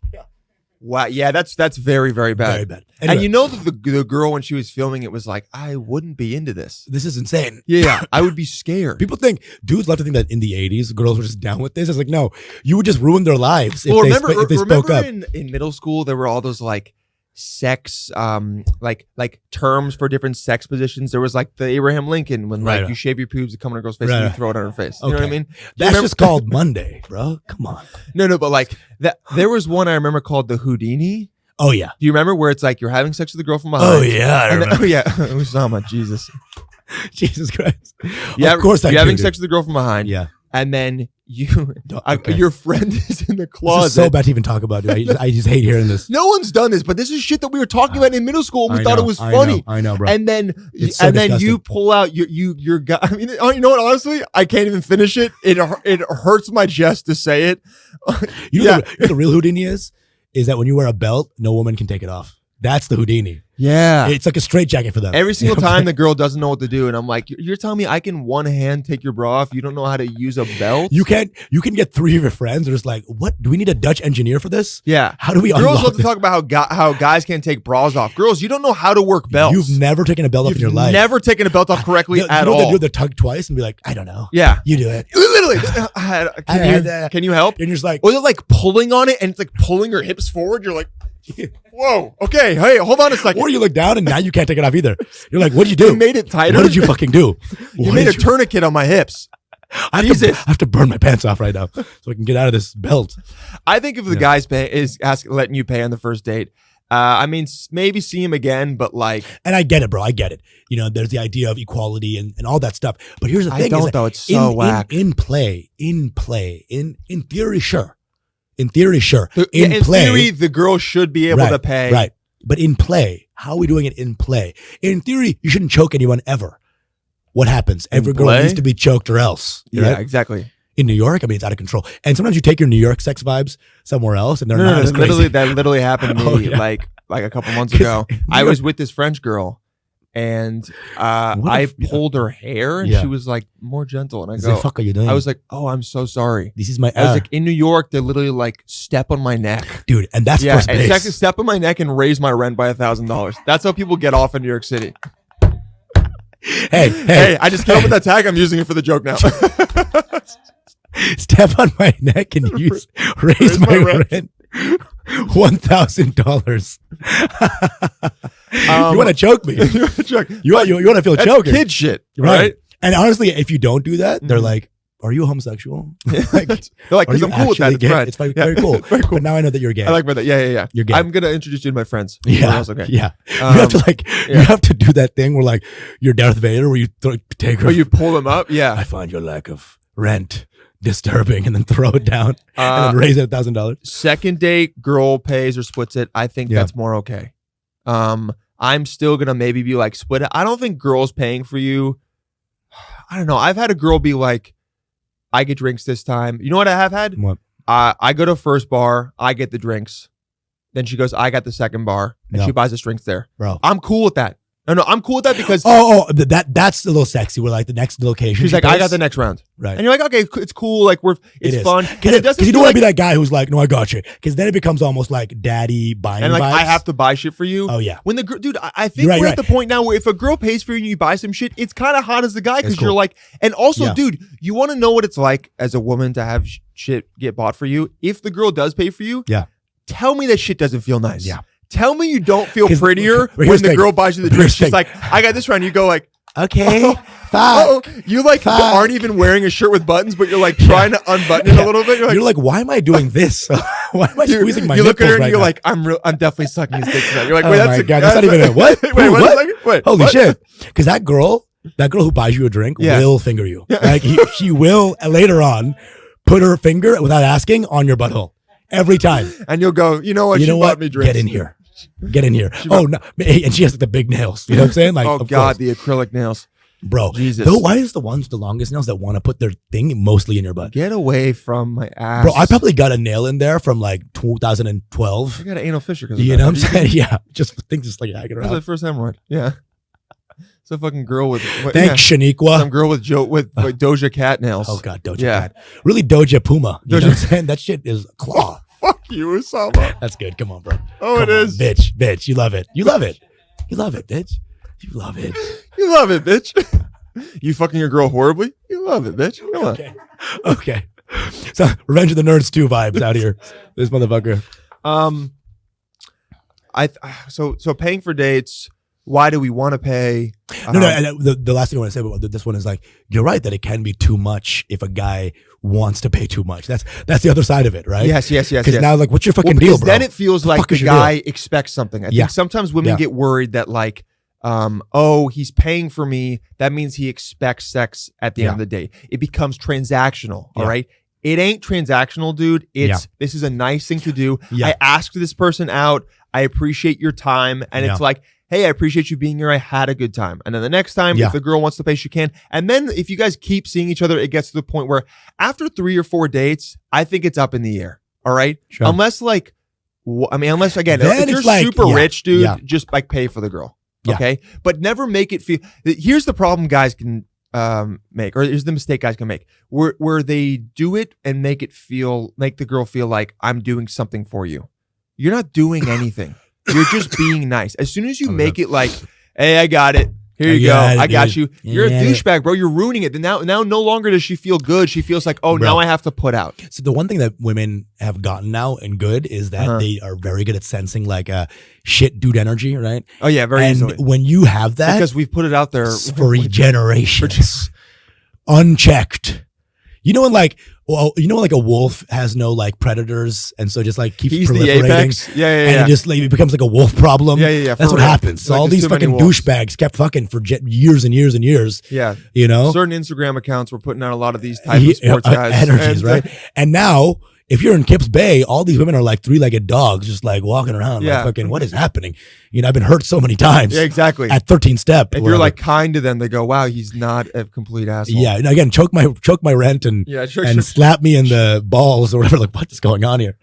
Wow. Yeah, that's very, very bad. Very bad. Anyway. And you know that the girl, when she was filming it, was like, I wouldn't be into this. This is insane. Yeah, I would be scared. People think, dudes love to think that in the 80s, girls were just down with this. It's like, no, you would just ruin their lives if they spoke up. In middle school, there were all those like sex, like terms for different sex positions. There was like the Abraham Lincoln when like you shave your pubes, you come on a girl's face, and you throw it on her face. You know what I mean? That's just called Monday, bro. Come on. No, but like that. There was one I remember called the Houdini. Oh yeah. Do you remember where it's like you're having sex with the girl from behind? Oh yeah, I remember. Usama, Jesus Christ. Yeah, of course you're having sex with the girl from behind. Yeah. And then your friend is in the closet. This is so bad to even talk about, dude. I just hate hearing this. No one's done this, but this is shit that we were talking about in middle school. And we thought it was funny. I know, bro. And then disgusting. You pull out your guy. I mean, you know what? Honestly, I can't even finish it. It hurts my chest to say it. You know what the real Houdini is that when you wear a belt, no woman can take it off. That's the Houdini. Yeah. It's like a straitjacket for them. Every single time the girl doesn't know what to do. And I'm like, you're telling me I can one hand take your bra off? You don't know how to use a belt? You can get 3 of your friends. They're just like, what? Do we need a Dutch engineer for this? Yeah. How do we Girls love to talk about how guys can't take bras off. Girls, you don't know how to work belts. You've never taken a belt off in your life. Never taken a belt off correctly at all. You do the tug twice and be like, I don't know. Yeah. You do it. Literally. Can you help? And you're just like, or they're like pulling on it and it's like pulling your hips forward. You're like, whoa, okay, hey, hold on a second. Or you look down and now you can't take it off either. You're like, what'd you do? You made it tighter. What did you fucking do? You made a tourniquet on my hips. I have to burn my pants off right now so I can get out of this belt. I think if the guy's letting you pay on the first date, I mean, maybe see him again, but like. And I get it, bro. I get it. You know, there's the idea of equality and all that stuff. But here's the thing. I don't, though. It's so whack. In theory, sure. In theory, sure. In theory, the girl should be able to pay. Right. But in play, how are we doing it in play? In theory, you shouldn't choke anyone ever. What happens? Every girl needs to be choked or else. Yeah, right? Exactly. In New York, I mean, it's out of control. And sometimes you take your New York sex vibes somewhere else and they're not as crazy. That literally happened to me like a couple months ago. I was with this French girl. And I pulled her hair, and she was like more gentle. And I go, "The fuck are you doing?" I was like, "Oh, I'm so sorry. This is my." I was like, in New York, they literally like step on my neck, dude, and that's first base. Exactly, step on my neck and raise my rent by $1,000. That's how people get off in New York City. Hey! I just came up with that tag. I'm using it for the joke now. Step on my neck and raise my rent. $1,000. You want to choke me? You want to feel choked? Kid shit, right? And honestly, if you don't do that, they're like, "Are you homosexual?" Like, they're like, "Because I'm cool with that. It's Fred. It's very cool. Very cool. But now I know that you're gay. I like that. Yeah. You're gay. I'm gonna introduce you to my friends. Yeah. Okay. Yeah. You have to you have to do that thing where like you're Darth Vader, where you take her. Or you pull them up. Yeah. I find your lack of rent disturbing, and then throw it down and then raise it $1,000. Second date, girl pays or splits it. I think that's more okay. I'm still gonna maybe be like split it. I don't think girls paying for you. I don't know. I've had a girl be like, I get drinks this time. You know what I have had? What? I go to first bar, I get the drinks. Then she goes, I got the second bar, and she buys us drinks there. Bro, I'm cool with that. No, I'm cool with that because that's a little sexy. We're like the next location. She's like, I got the next round, right? And you're like, okay, it's cool. Like it's fun because you don't want to be that guy who's like, no, I got you. Because then it becomes almost like daddy buying, and like vibes. I have to buy shit for you. Oh yeah. When the dude, I think we're at the point now where if a girl pays for you and you buy some shit, it's kind of hot as the guy because you're like, and also, dude, you want to know what it's like as a woman to have shit get bought for you. If the girl does pay for you, tell me that shit doesn't feel nice. Yeah. Tell me you don't feel prettier when the girl buys you the drink. She's like, I got this round. You go like, okay, you like aren't even wearing a shirt with buttons, but you're like trying to unbutton it a little bit. You're like, why am I doing this? Why am I squeezing my nipples? You look at her and you're now? like, I'm definitely sucking his dick tonight. You're like, wait, that's not even a what? Wait, what? Holy shit! Because that girl who buys you a drink will finger you. Like she will later on put her finger without asking on your butthole every time, and you'll go, you know what? You know what? Me drinks. Get in here. Get in here. No. And she has like the big nails. You know what I'm saying? Like, oh God, the acrylic nails. Bro, Jesus. Though, why is the ones with the longest nails that want to put their thing mostly in your butt? Get away from my ass. Bro, I probably got a nail in there from like 2012. I got an anal fissure. You know what I'm saying? Yeah. Just like hanging around. That's my first hemorrhoid. Yeah. It's a fucking girl with... Thanks, Shaniqua. Some girl with Doja Cat nails. Oh God, Doja Cat. Really Doja Puma. You know what I'm saying? That shit is claw. Fuck you, Usama. That's good. Come on, bro. Oh, Come it on, is. Bitch. You love it. You love it. You love it, bitch. You love it. You love it, bitch. You fucking your girl horribly? You love it, bitch. Come on. Okay. So, Revenge of the Nerds 2 vibes out here. This motherfucker. So paying for dates, why do we want to pay? No. The last thing I want to say about this one is like, you're right that it can be too much if a guy wants to pay too much. That's the other side of it, right? Yes. Because now, like, what's your fucking deal, bro? Then it feels like the guy expects something. I think sometimes women get worried that like, he's paying for me. That means he expects sex at the end of the day. It becomes transactional. All right. It ain't transactional, dude. This is a nice thing to do. I asked this person out. I appreciate your time. And it's like, hey, I appreciate you being here. I had a good time. And then the next time, if the girl wants to pay, she can. And then if you guys keep seeing each other, it gets to the point where after 3 or 4 dates, I think it's up in the air. All right. Sure. Unless again, if you're like, super rich, dude, just like pay for the girl. Okay. But never make it feel. Here's the problem guys can make, or here's the mistake guys can make, where they do it and make the girl feel like I'm doing something for you. You're not doing anything. You're just being nice. As soon as you make it like, hey, I got it. Here you go. I got you. You're a douchebag, bro. You're ruining it. Now no longer does she feel good. She feels like, now I have to put out. So the one thing that women have gotten now and good is that they are very good at sensing like a shit dude energy, right? Oh yeah, very easily. And when you have that, because we've put it out there for generations, unchecked. You know when like a wolf has no like predators and so just like keeps proliferating. The apex. Yeah. And it just like it becomes like a wolf problem. Yeah. That's what happens. So all these fucking douchebags kept fucking for years and years and years. Yeah. You know? Certain Instagram accounts were putting out a lot of these type of sports guys. Energies, right? And now if you're in Kips Bay, all these women are like 3-legged dogs just like walking around like fucking, what is happening? You know, I've been hurt so many times. Yeah, exactly. At 13 step. If you're like kind to them, they go, wow, he's not a complete asshole. Yeah. And again, choke my rent and slap me in the balls or whatever. Like, what's going on here?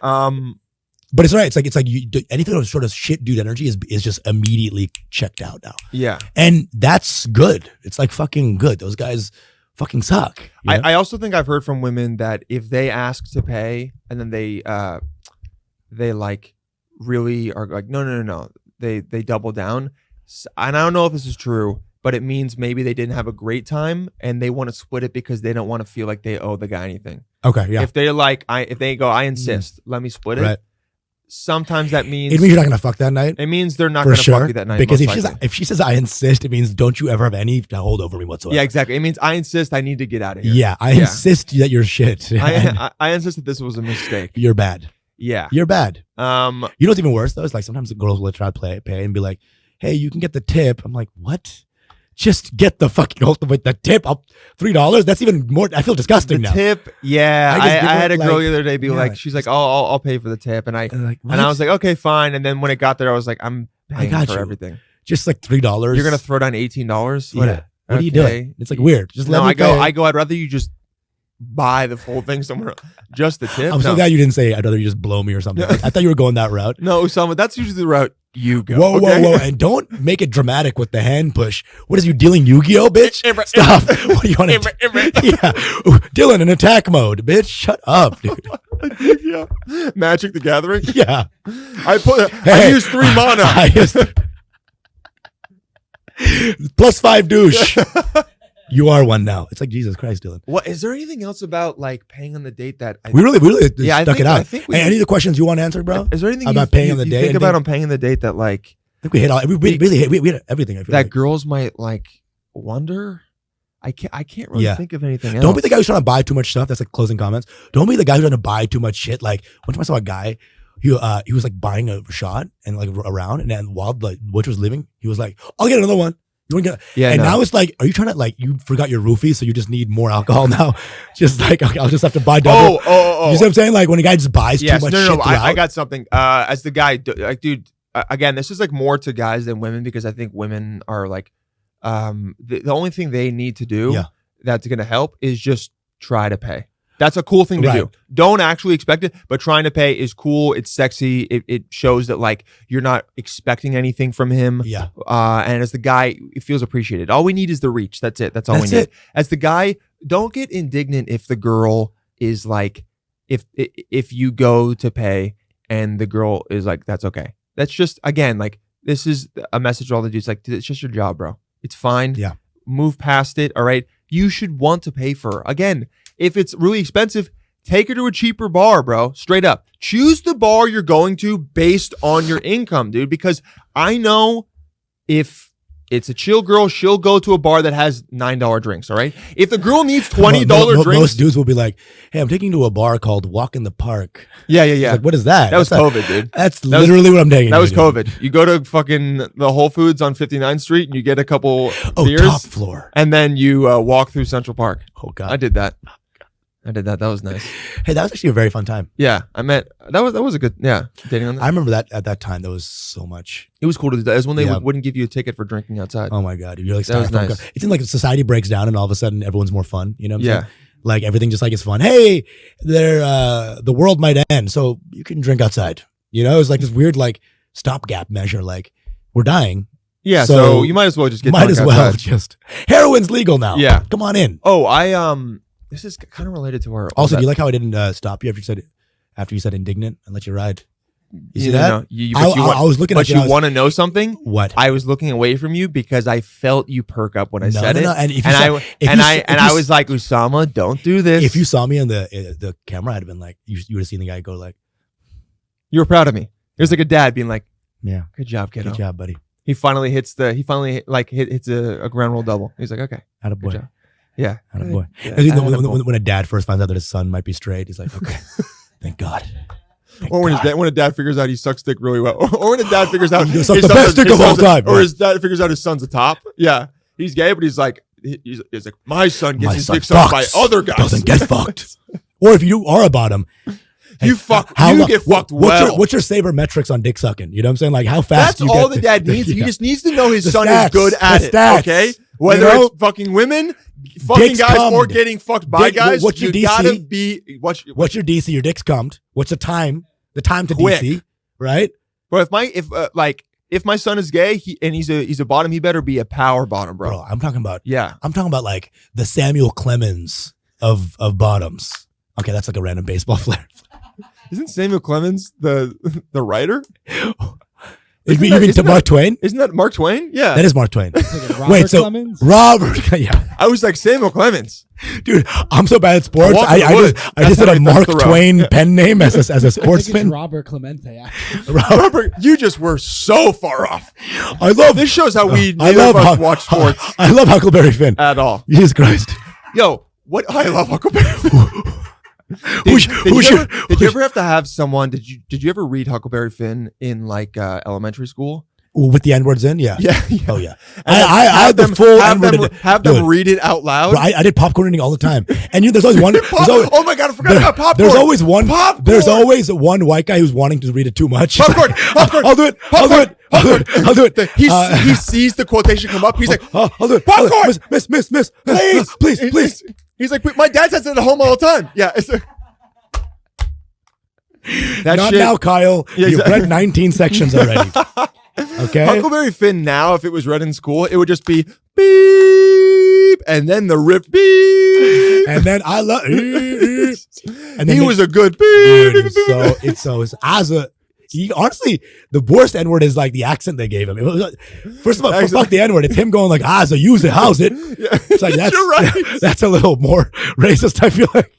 But it's right. It's like anything with sort of shit dude energy is just immediately checked out now. Yeah. And that's good. It's like fucking good. Those guys fucking suck. You know? I also think I've heard from women that if they ask to pay and then they like really are like, no. They double down. And I don't know if this is true, but it means maybe they didn't have a great time and they want to split it because they don't want to feel like they owe the guy anything. Okay, yeah. If they're like, if they go, I insist, let me split it. Right. Sometimes that means it means you're not gonna fuck that night. It means they're not gonna fuck you that night. Because if she says I insist, it means don't you ever have any hold over me whatsoever. Yeah, exactly. It means I insist. I need to get out of here. Yeah, I insist that you're shit. I insist that this was a mistake. You're bad. Yeah, you're bad. You know what's even worse though? It's like sometimes the girls will try to pay and be like, "Hey, you can get the tip." I'm like, "What? Just get the fucking ultimate the tip up $3. That's even more. I feel disgusting now. Tip, yeah. I had a girl the other day be like, she's like, "Oh, I'll pay for the tip," and I was like, "Okay, fine." And then when it got there, I was like, "I'm paying for everything." Just like $3. You're gonna throw down $18? Yeah. What are you doing? It's like weird. Just let me I go. I'd rather you just buy the full thing somewhere else. Just the tip. I'm so glad you didn't say I'd rather you just blow me or something. I thought you were going that route. No, Usama, that's usually the route you go. Whoa. And don't make it dramatic with the hand push. What is you dealing Yu-Gi-Oh, bitch? Stop. What do you want to Yeah. Dylan in attack mode, bitch. Shut up, dude. Yeah. Magic the Gathering? Yeah. I use 3 mana. +5 douche. You are one now. It's like Jesus Christ, Dylan. What is there anything else about like paying on the date that we really stuck it out? I think hey, any of the questions you want answered, bro? Is there anything about paying on the date? Think about on paying on the date that like I think we hit all. We hit everything. I feel that girls might like wonder. I can't really think of anything else. Don't be the guy who's trying to buy too much stuff. That's like closing comments. Don't be the guy who's trying to buy too much shit. Like one time I saw a guy. He was like buying a shot and like around, and then while the witch was leaving, he was like, "I'll get another one." Now it's like, are you trying to like you forgot your roofie, so you just need more alcohol now? Just like okay, I'll just have to buy double. Oh. You see what I'm saying? Like when a guy just buys too much shit. I got something. As the guy, like, dude, again, this is like more to guys than women because I think women are like, the only thing they need to do that's gonna help is just try to pay. That's a cool thing to do. Don't actually expect it, but trying to pay is cool. It's sexy. It shows that like you're not expecting anything from him. Yeah. And as the guy, it feels appreciated. All we need is the reach. That's it. That's all we need. As the guy, don't get indignant if the girl is like, if you go to pay and the girl is like, that's okay. That's just, again, like this is a message to all the dudes. Like, it's just your job, bro. It's fine. Yeah. Move past it. All right. You should want to pay for her. Again, if it's really expensive, take her to a cheaper bar, bro. Straight up. Choose the bar you're going to based on your income, dude. Because I know if it's a chill girl, she'll go to a bar that has $9 drinks, all right? If the girl needs $20 drinks. Most dudes will be like, hey, I'm taking you to a bar called Walk in the Park. Yeah. Like, what is that? That was COVID, dude. That's literally what I'm taking. That was COVID. You go to fucking the Whole Foods on 59th Street and you get a couple beers. Top floor. And then you walk through Central Park. Oh, God. I did that. That was nice. Hey, that was actually a very fun time. Yeah, that was a good dating on that. I remember that at that time. That was so much. It was cool to do that. It was when they wouldn't give you a ticket for drinking outside. Oh my God, you're like that was nice. It seems like society breaks down and all of a sudden everyone's more fun. You know what I'm saying? Yeah. Like everything just like is fun. Hey, the world might end, so you can drink outside. You know, it's like this weird like stopgap measure. Like we're dying. Yeah, so you might as well just get drunk outside. Just heroin's legal now. Yeah, come on in. Oh, this is kind of related to our. Also, do you like how I didn't stop you after you said indignant and let you ride? You see that? I was looking at you. But you want to know something? What? I was looking away from you because I felt you perk up when I said it. And I was like, Usama, don't do this. If you saw me on the camera, I'd have been like, you would have seen the guy go like. You were proud of me. It was like a dad being like, yeah, good job, kiddo. Good job, buddy. He finally hits a ground roll double. He's like, okay, attaboy. Yeah. Attaboy. Yeah. When a dad first finds out that his son might be straight, he's like, okay, thank God. Or when a dad figures out he sucks dick really well. Or when a dad figures out he's the best dick of all time. Or his dad figures out his son's a top. Yeah. He's gay, but he's like, my son gets his dick sucked by other guys. Doesn't get fucked. Or if you are a bottom, you get fucked well. What's your sabermetrics on dick sucking? You know what I'm saying? Like how fast That's all the dad needs. He just needs to know his son is good at it. Okay? Whether it's fucking women, fucking guys, or getting fucked by guys, what's your DC? Gotta be what's your DC? Your dick's cummed. What's the time? The time to quick. DC, right? But if my son is gay and he's a bottom, he better be a power bottom, bro. I'm talking about like the Samuel Clemens of bottoms. Okay, that's like a random baseball flair. Isn't Samuel Clemens the writer? You mean to Mark Twain? Isn't that Mark Twain? Yeah. That is Mark Twain. Wait, so Clemens? Robert, yeah. I was like Samuel Clemens. Dude, I'm so bad at sports. I just did a Mark Twain pen name as a sports fan. Robert Clemente, actually. Robert, you just were so far off. I love this shows how we neither of us watch sports. I love Huckleberry Finn. At all. Jesus Christ. Yo, what I love Huckleberry Finn. Did you ever have to have someone? Did you ever read Huckleberry Finn in like elementary school? With the N-words in? Yeah. Oh, yeah. I have the full N-word. Have them read it out loud? Bro, I did popcorn reading all the time. And there's always one. Oh my God, I forgot about popcorn. There's always one white guy who's wanting to read it too much. Popcorn. I'll do it. He sees the quotation come up. He's like, I'll do it. Popcorn. Miss. Please. He's like, my dad says it at home all the time. Yeah. Not now, Kyle. Yeah, You've read 19 sections already. Okay. Huckleberry Finn now, if it was read in school, it would just be beep, and then the rip beep. And then I love and then he was a good beep. Dude, it's as a honestly, the worst N-word is like the accent they gave him. It was, first of all, fuck the N-word. It's him going like, use it, how's it? Yeah. It's like, You're right. That's a little more racist, I feel like.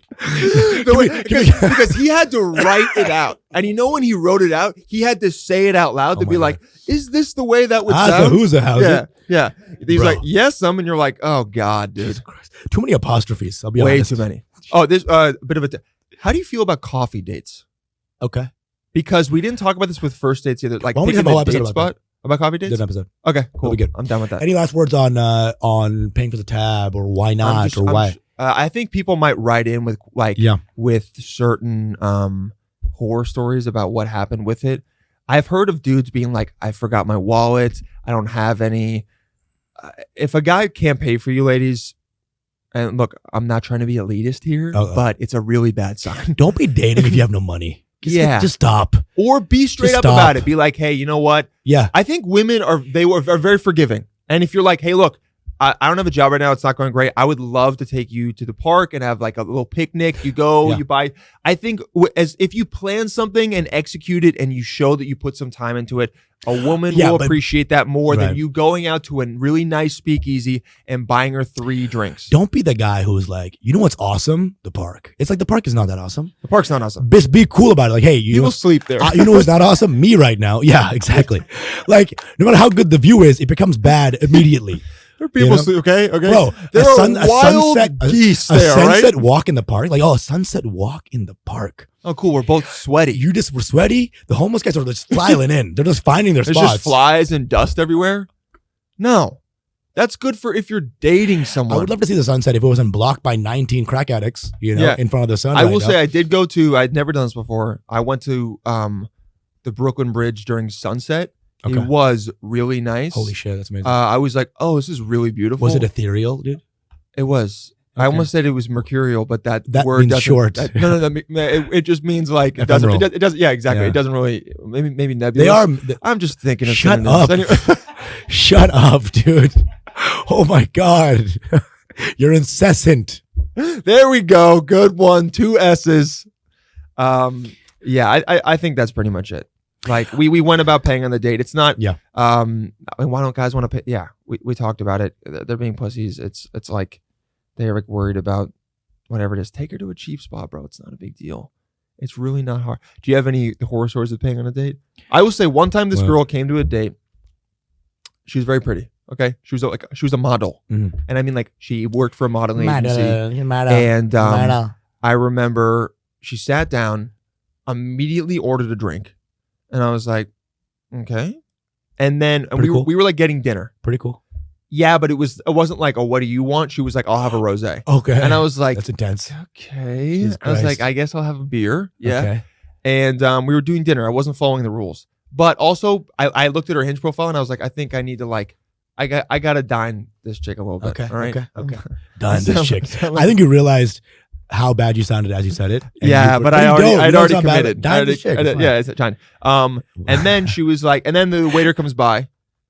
Because he had to write it out. And when he wrote it out, he had to say it out loud to be like, is this the way that would sound? How's it? Yeah. He's like, yes, and you're like, oh God, dude. Too many apostrophes. I'll be way honest. too many. Oh, there's a bit of a... how do you feel about coffee dates? Okay. Because we didn't talk about this with first dates either. Like, picking a date spot about coffee dates? Good episode. Okay, cool. That'll be good. I'm done with that. Any last words on paying for the tab or why not or why? I think people might write in with with certain horror stories about what happened with it. I've heard of dudes being like, I forgot my wallet. I don't have any. If a guy can't pay for you, ladies, and look, I'm not trying to be elitist here, but it's a really bad sign. Don't be dating if you have no money. Just stop. Or be straight up about it. Be like, hey, you know what? Yeah. I think women are very forgiving. And if you're like, hey, look, I don't have a job right now. It's not going great. I would love to take you to the park and have like a little picnic. You go, you buy. I think if you plan something and execute it and you show that you put some time into it, a woman will appreciate that more than you going out to a really nice speakeasy and buying her 3 drinks. Don't be the guy who's like, you know what's awesome? The park. It's like the park is not that awesome. The park's not awesome. Just be cool about it. Like, hey, people sleep there. You know what's not awesome? Me right now. Yeah, exactly. Like, no matter how good the view is, it becomes bad immediately. There are people sleep. Okay. Bro, there are wild geese there, right? A sunset walk in the park. Like, a sunset walk in the park. Oh, cool. We're both sweaty. We're sweaty. The homeless guys are just filing in. They're just finding their spots. There's just flies and dust everywhere. No. That's good for if you're dating someone. I would love to see the sunset if it wasn't blocked by 19 crack addicts, in front of the sun. I will say I did go to, I'd never done this before. I went to the Brooklyn Bridge during sunset. Okay. It was really nice. Holy shit, that's amazing. I was like, oh, this is really beautiful. Was it ethereal, dude? It was. Okay. I almost said it was mercurial, but that word means doesn't. Short. It just means like it doesn't. It doesn't. Yeah, exactly. Yeah. It doesn't really. Maybe nebulous. I'm just thinking of. Shut up. Anyway. Shut up, dude. Oh my god, you're incessant. There we go. Good one. 2 S's. Yeah, I think that's pretty much it. Like we went about paying on the date. It's not. Yeah. Why don't guys want to pay? Yeah, we talked about it. They're being pussies. It's like they're like worried about whatever it is. Take her to a cheap spot, bro. It's not a big deal. It's really not hard. Do you have any horror stories of paying on a date? I will say one time this girl came to a date. She was very pretty. Okay, she was a model, and I mean like she worked for a modeling agency. And I remember she sat down, immediately ordered a drink. And I was like, okay. And then we were like getting dinner. Pretty cool. Yeah, but it wasn't like, oh, what do you want? She was like, I'll have a rosé. Okay. And I was like, that's intense. Okay. I was like, I guess I'll have a beer. Yeah. Okay. And we were doing dinner. I wasn't following the rules. But also I looked at her Hinge profile and I was like, I think I need to like, I gotta dine this chick a little bit. Okay. All right. Okay. Dine this chick. I think you realized how bad you sounded as you said it. Yeah, but I'd already committed. Yeah, it's fine. And then she was like, and then the waiter comes by.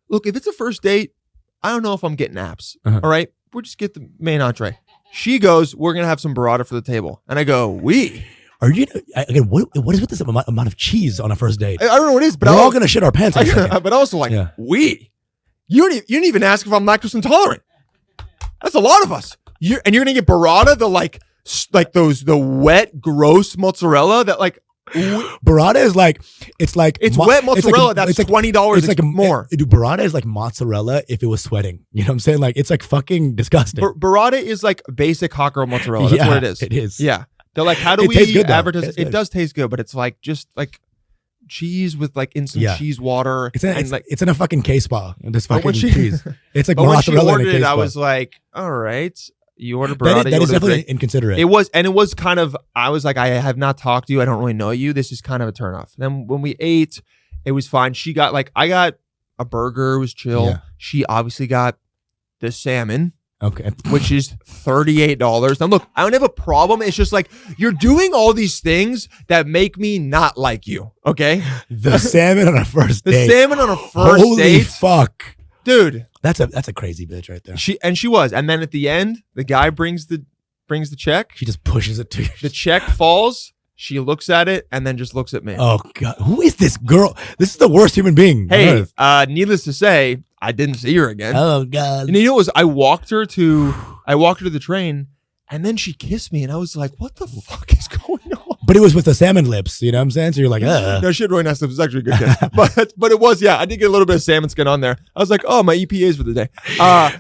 Look, if it's a first date, I don't know if I'm getting apps. All right, we'll just get the main entree. She goes, we're gonna have some burrata for the table, and I go, we. Are you again? What is with this amount of cheese on a first date? I don't know what it is, but we're all gonna shit our pants. But also like we. You didn't even ask if I'm lactose intolerant. That's a lot of us. You're gonna get burrata, the wet, gross mozzarella that like. Burrata is like it's wet mozzarella that's $20 like more. Dude, burrata is like mozzarella if it was sweating. You know what I'm saying? Like it's like fucking disgusting. Burrata is like basic hot girl mozzarella. That's what it is. It is. Yeah. They're like, how do we advertise? It does taste good, but it's like just like cheese with like instant cheese water. It's in a fucking K-Spa. This fucking cheese. It's like mozzarella in a K-Spa. I was like, all right. You ordered burrata. That is definitely inconsiderate. It was kind of, I was like, I have not talked to you. I don't really know you. This is kind of a turnoff. Then when we ate, it was fine. She got like, I got a burger. It was chill. Yeah. She obviously got the salmon. Okay. which is $38. Now, look, I don't have a problem. It's just like you're doing all these things that make me not like you. Okay. The salmon on a first The date. salmon on a first Holy date. fuck. Dude. That's a crazy bitch right there. She was. And then at the end, the guy brings the check. She just pushes it to you. The check falls. She looks at it and then just looks at me. Oh God. Who is this girl? This is the worst human being. on Hey, earth. needless to say, I didn't see her again. Oh God. And you know what was I walked her to the train and then she kissed me and I was like, what the fuck is going on? But it was with the salmon lips, you know what I'm saying? So you're like, No, she had really nice lips. It was actually a good kiss. but it was, I did get a little bit of salmon skin on there. I was like, oh, my EPAs for the day.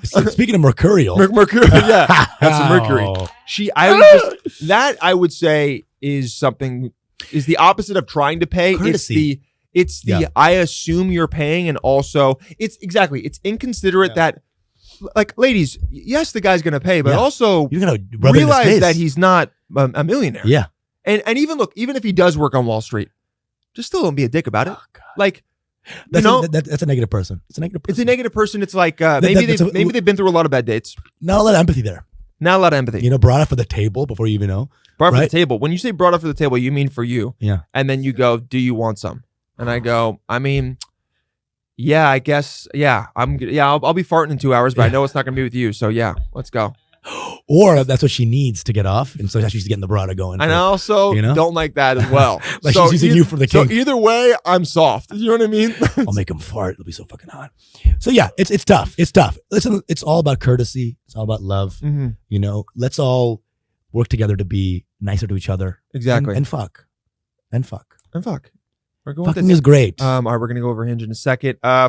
So speaking of mercurial. Mercury, yeah. That's some mercury. Oh. I would say is the opposite of trying to pay. Courtesy. It's the I assume you're paying, and also it's inconsiderate that, like, ladies, yes, the guy's gonna pay, but also you're gonna rub it in his realize face. that he's not a millionaire. Yeah. And even if he does work on Wall Street, just still don't be a dick about it. Oh, Like, that's a negative person. It's a negative person. it's a negative person. It's like maybe they've been through a lot of bad dates. Not a lot of empathy there. Not a lot of empathy. You know, brought up for the table before you even know. Brought up for right? the table. When you say brought up for the table, you mean for you. Yeah. And then you go, do you want some? And I go, I mean, yeah, I guess, yeah. I'll be farting in 2 hours, but I know it's not gonna be with you. So yeah, let's go. Or that's what she needs to get off, and so she's getting the brada going. And I also don't like that as well. Like she's using you for the king. So either way, I'm soft. You know what I mean? I'll make him fart. It'll be so fucking hot. So yeah, it's tough. It's tough. Listen, it's all about courtesy. It's all about love. Mm-hmm. You know, let's all work together to be nicer to each other. Exactly. And fuck. And fuck. We're going Fucking is great. All right, we're gonna go over Hinge in a second. I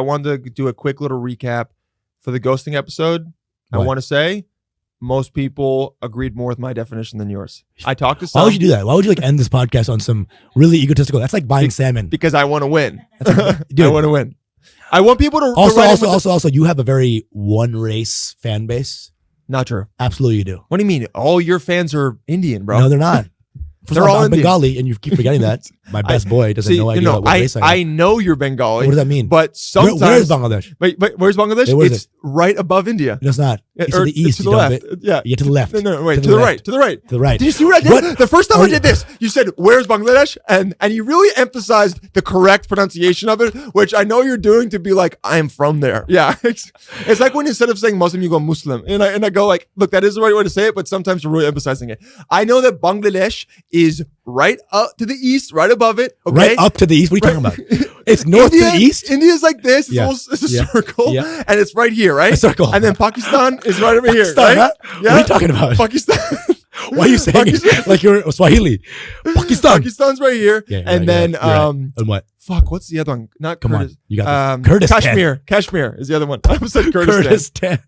wanted to do a quick little recap for the ghosting episode. What? I want to say most people agreed more with my definition than yours. I talked to some. Why would you do that? Why would you like end this podcast on some really egotistical? That's like buying salmon. Because I want to win. Dude. I want to win. I want people to Also, you have a very one race fan base. Not true. Absolutely, you do. What do you mean? All your fans are Indian, bro. No, they're not. They're all I'm Indian. Bengali, and you keep forgetting that. My best boy doesn't know idea what race I am. I know you're Bengali. What does that mean? But sometimes where's Bangladesh? Wait, where's Bangladesh? Where is It's right above India. No, it's not. It's to the east. To the left. Yeah. Yeah, to the left. No, wait. To the right. To the right. To the right. Did you see what I did? What? The first time I did this, you said, "Where's Bangladesh?" And you really emphasized the correct pronunciation of it, which I know you're doing to be like, "I'm from there." Yeah, it's like when instead of saying Muslim, you go Muslim, and I go like, "Look, that is the right way to say it," but sometimes you're really emphasizing it. I know that Bangladesh is right up to the east, right above it. Okay? Right up to the east. What are you talking about? It's north to the east. India's like this. It's, Yeah. it's a Yeah. circle, Yeah. and it's right here, right? A circle. And then Pakistan is right over here, Pakistan, right? huh? What are you talking about? Pakistan. Why are you saying it like you're Swahili? Pakistan. Pakistan's right here, Yeah, and then you're right. And what? fuck, what's the other one? Not Come Kurdish. on, you got this. Kurdistan. Kashmir is the other one. I almost said Kurdistan. Kurdistan.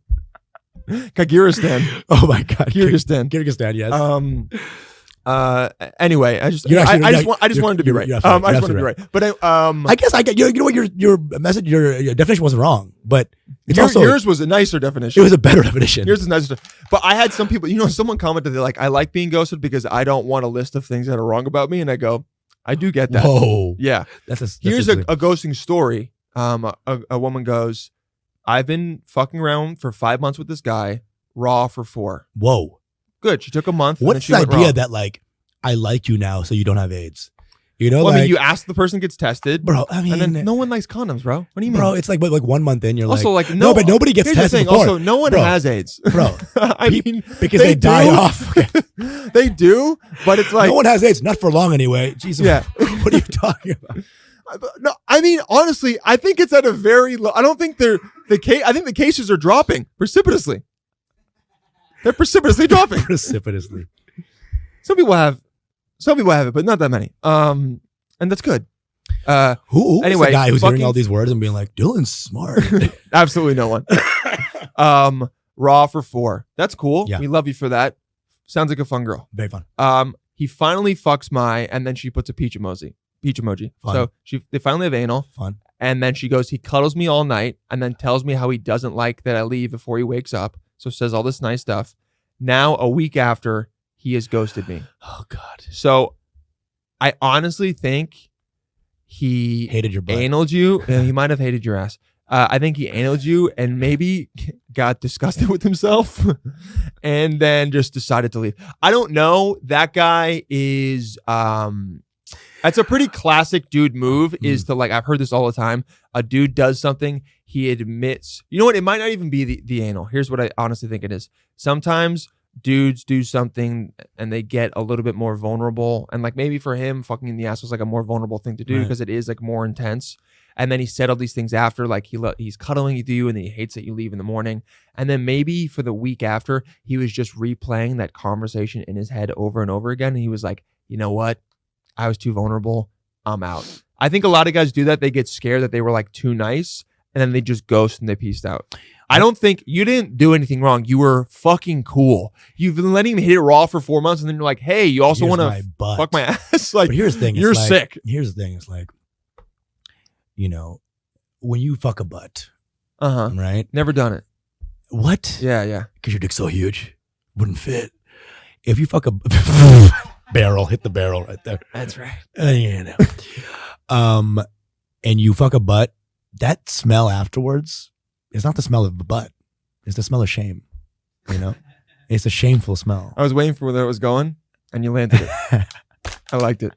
Kyrgyzstan. Oh my god. Kyrgyzstan. Kyrgyzstan. Yes. Anyway, I just wanted to be right. I just wanted to be right. But I guess I get you know what your message your definition wasn't wrong, but it's yours was a nicer definition. It was a better definition. Yours is nicer. But I had some people, someone commented, they're like, I like being ghosted because I don't want a list of things that are wrong about me. And I go, I do get that. Whoa. Yeah. Here's a ghosting story. A woman goes, I've been fucking around for 5 months with this guy, raw for 4. Whoa. Good. She took a month. What's the idea that like I like you now so you don't have AIDS? You know, well, I mean, you ask the person gets tested, bro. I mean, and then no one likes condoms, bro. What do you mean, bro? It's like 1 month in, you're also like no, but nobody gets tested before. Also, no one has AIDS, bro. I mean, because they die off. They do, but it's like no one has AIDS, not for long anyway. Jesus, yeah. What are you talking about? No, I mean, honestly, I think it's at a very low. I don't think I think the cases are dropping precipitously. They're precipitously dropping. Precipitously. Some people have it, but not that many. And that's good. Who anyway, the guy who's hearing all these words and being like, Dylan's smart? Absolutely no one. Raw for 4. That's cool. Yeah. We love you for that. Sounds like a fun girl. Very fun. He finally fucks and then she puts a peach emoji. Fun. So they finally have anal. Fun. And then she goes, he cuddles me all night and then tells me how he doesn't like that I leave before he wakes up. So says all this nice stuff. Now, a week after, he has ghosted me. Oh, God. So I honestly think he hated your butt. Analed you. He might have hated your ass. I think he analed you and maybe got disgusted with himself and then just decided to leave. I don't know. That guy is that's a pretty classic dude move is to like, I've heard this all the time. A dude does something, he admits, you know what? It might not even be the anal. Here's what I honestly think it is. Sometimes dudes do something and they get a little bit more vulnerable. And like maybe for him, fucking in the ass was like a more vulnerable thing to do because it is like more intense. And then he said all these things after, like he's cuddling with you and then he hates that you leave in the morning. And then maybe for the week after, he was just replaying that conversation in his head over and over again. And he was like, you know what? I was too vulnerable. I'm out. I think a lot of guys do that. They get scared that they were like too nice and then they just ghost and they peaced out. I don't think you didn't do anything wrong. You were fucking cool. You've been letting him hit it raw for 4 months and then you're like, hey, you also want to fuck my ass? Like, but here's the thing. You're like, sick. Here's the thing. It's like, you know, when you fuck a butt, right? Never done it. What? Yeah. Because your dick's so huge, wouldn't fit. If you fuck a barrel, hit the barrel right there. That's right. You know. And you fuck a butt, that smell afterwards is not the smell of a butt. It's the smell of shame. You know, it's a shameful smell. I was waiting for where it was going, and you landed it. I liked it.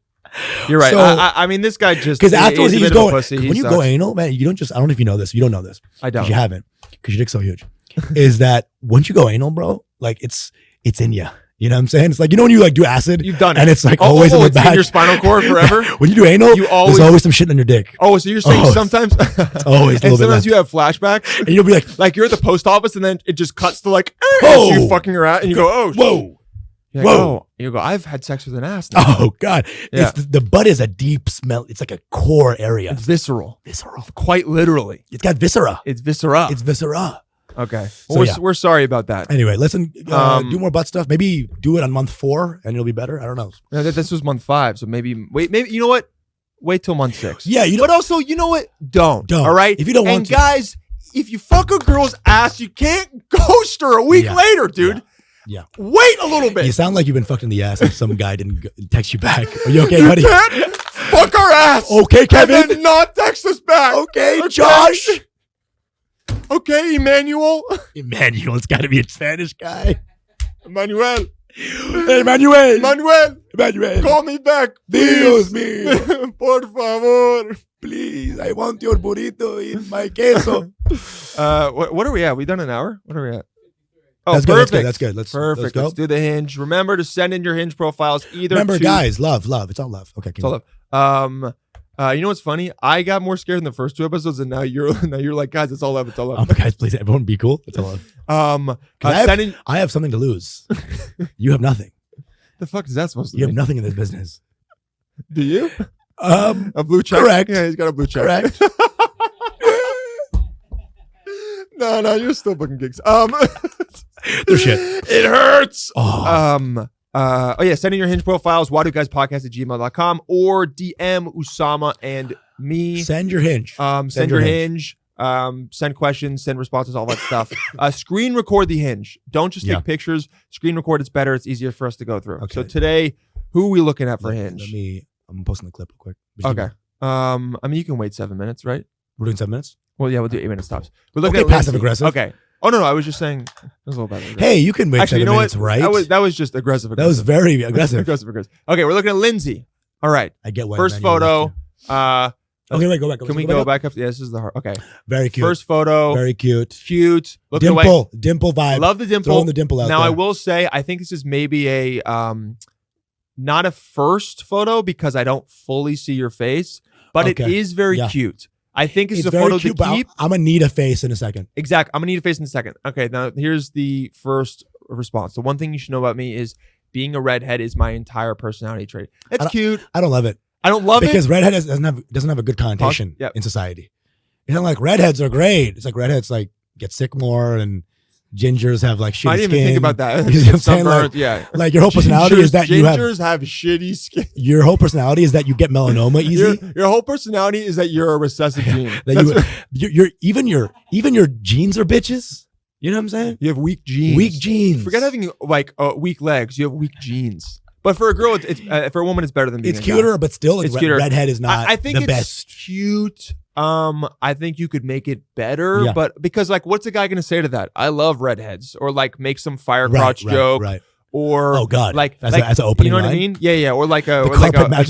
You're right. So, I mean, this guy just because afterwards he's going. When you sucks. go anal, man, you don't just. I don't know if you know this. You don't know this. I don't. You haven't because your dick's so huge. Is that once you go anal, bro? Like it's in you. You know what I'm saying? It's like, you know when you like do acid? You've done it. And it's like always in the it's back. in your spinal cord forever? When you do anal, there's always some shit on your dick. Oh, so you're saying sometimes it's always a little bit sometimes you have flashbacks and you'll be like you're at the post office and then it just cuts to like you fucking her out and you go, oh, whoa. Like, whoa. You go, I've had sex with an ass now. Oh, God. Yeah. The butt is a deep smell. It's like a core area. It's visceral. Visceral. Quite literally. It's got viscera. It's viscera. It's viscera. Okay. Well, we're sorry about that. Anyway, listen, do more butt stuff. Maybe do it on month 4 and it'll be better. I don't know. No, this was month 5. So maybe, you know what? Wait till month 6. Yeah. But also, you know what? Don't. All right? If you don't want to. And guys, if you fuck a girl's ass, you can't ghost her a week later, dude. Yeah. Wait a little bit. You sound like you've been fucked in the ass and some guy didn't text you back. Are you okay, buddy? You can't fuck our ass. Okay, Kevin. And then not text us back. Okay, Josh. Okay, Emmanuel. Emmanuel, it's got to be a Spanish guy. Emmanuel. Hey, Emmanuel. Emmanuel. Call me back. Dios mío. Por favor. Please, I want your burrito in my queso. What are we at? We done an hour? What are we at? Oh, that's perfect. Good. That's good. Let's perfect. Go. Let's do the Hinge. Remember to send in your Hinge profiles either. Remember, guys, love. It's all love. Okay, it's all love. You know what's funny? I got more scared in the first 2 episodes, and now you're like, guys, it's all love. It's all love. Oh my guys, please, everyone, be cool. It's all love. I have something to lose. You have nothing. The fuck is that supposed to be? You have nothing in this business. Do you? A blue check. Correct. Yeah, he's got a blue check. Correct. No, you're still booking gigs. They're shit. It hurts. Oh. Send in your Hinge profiles, whadoguys@gmail.com or DM Usama and me. Send your Hinge. Send your Hinge. Send questions, send responses, all that stuff. Screen record the Hinge. Don't just take pictures. Screen record. It's better. It's easier for us to go through. Okay. So today, who are we looking at for Hinge? I'm posting the clip real quick. Okay. I mean, you can wait 7 minutes, right? We're doing 7 minutes? Well, yeah, we'll do 8 minutes tops. We're looking at passive aggressive. Okay. Oh no, I was just saying. It was a little better. Hey, you can wait. Actually, 7 minutes, right? That was just aggressive. That was very aggressive. aggressive. Okay, we're looking at Lindsay. All right. I get one. First photo. Okay, wait, go back. Can we go back up? Yeah, this is the hard. Okay. Very cute. First photo. Very cute. Cute. Dimple vibe. I love the dimple. Throwing the dimple out now, there. I will say, I think this is maybe a not a first photo because I don't fully see your face, but it is very cute. I think it's a photo to keep. I'm going to need a face in a second. Exactly. I'm going to need a face in a second. Okay, now here's the first response. The one thing you should know about me is being a redhead is my entire personality trait. It's cute. I don't love it. I don't love because redhead doesn't have a good connotation in society. It's not like redheads are great. It's like redheads like get sick more and gingers have like shitty skin. I didn't even think about that. You know what I'm saying? Like your whole personality is that gingers have shitty skin. Your whole personality is that you get melanoma easy. Your whole personality is that you're a recessive gene. Even your genes are bitches. You know what I'm saying? You have weak genes. Weak genes. Forget having like weak legs. You have weak genes. But for a girl, it's for a woman, it's better than being it's cuter, but still, it's cuter. Redhead is not. I think the it's best. Cute. I think you could make it better, but because like, what's a guy gonna say to that? I love redheads, or like make some fire crotch joke, or oh god, like that's an opening. You know what line? I mean? Yeah, or like a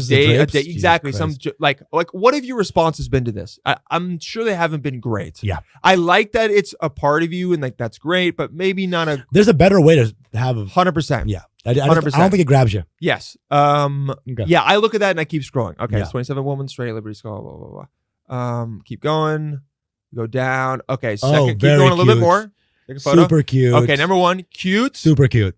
date, exactly. Like what have your responses been to this? I'm sure they haven't been great. Yeah, I like that it's a part of you, and like that's great, but maybe not a. There's a better way to have 100%. Yeah, I don't think it grabs you. Yes. Yeah, I look at that and I keep scrolling. Okay, it's 27 woman, straight, Liberty Skull, blah blah blah. Keep going. Go down. Okay, second. Keep going a little bit more. Take a photo. Super cute. Okay, number 1, cute. Super cute.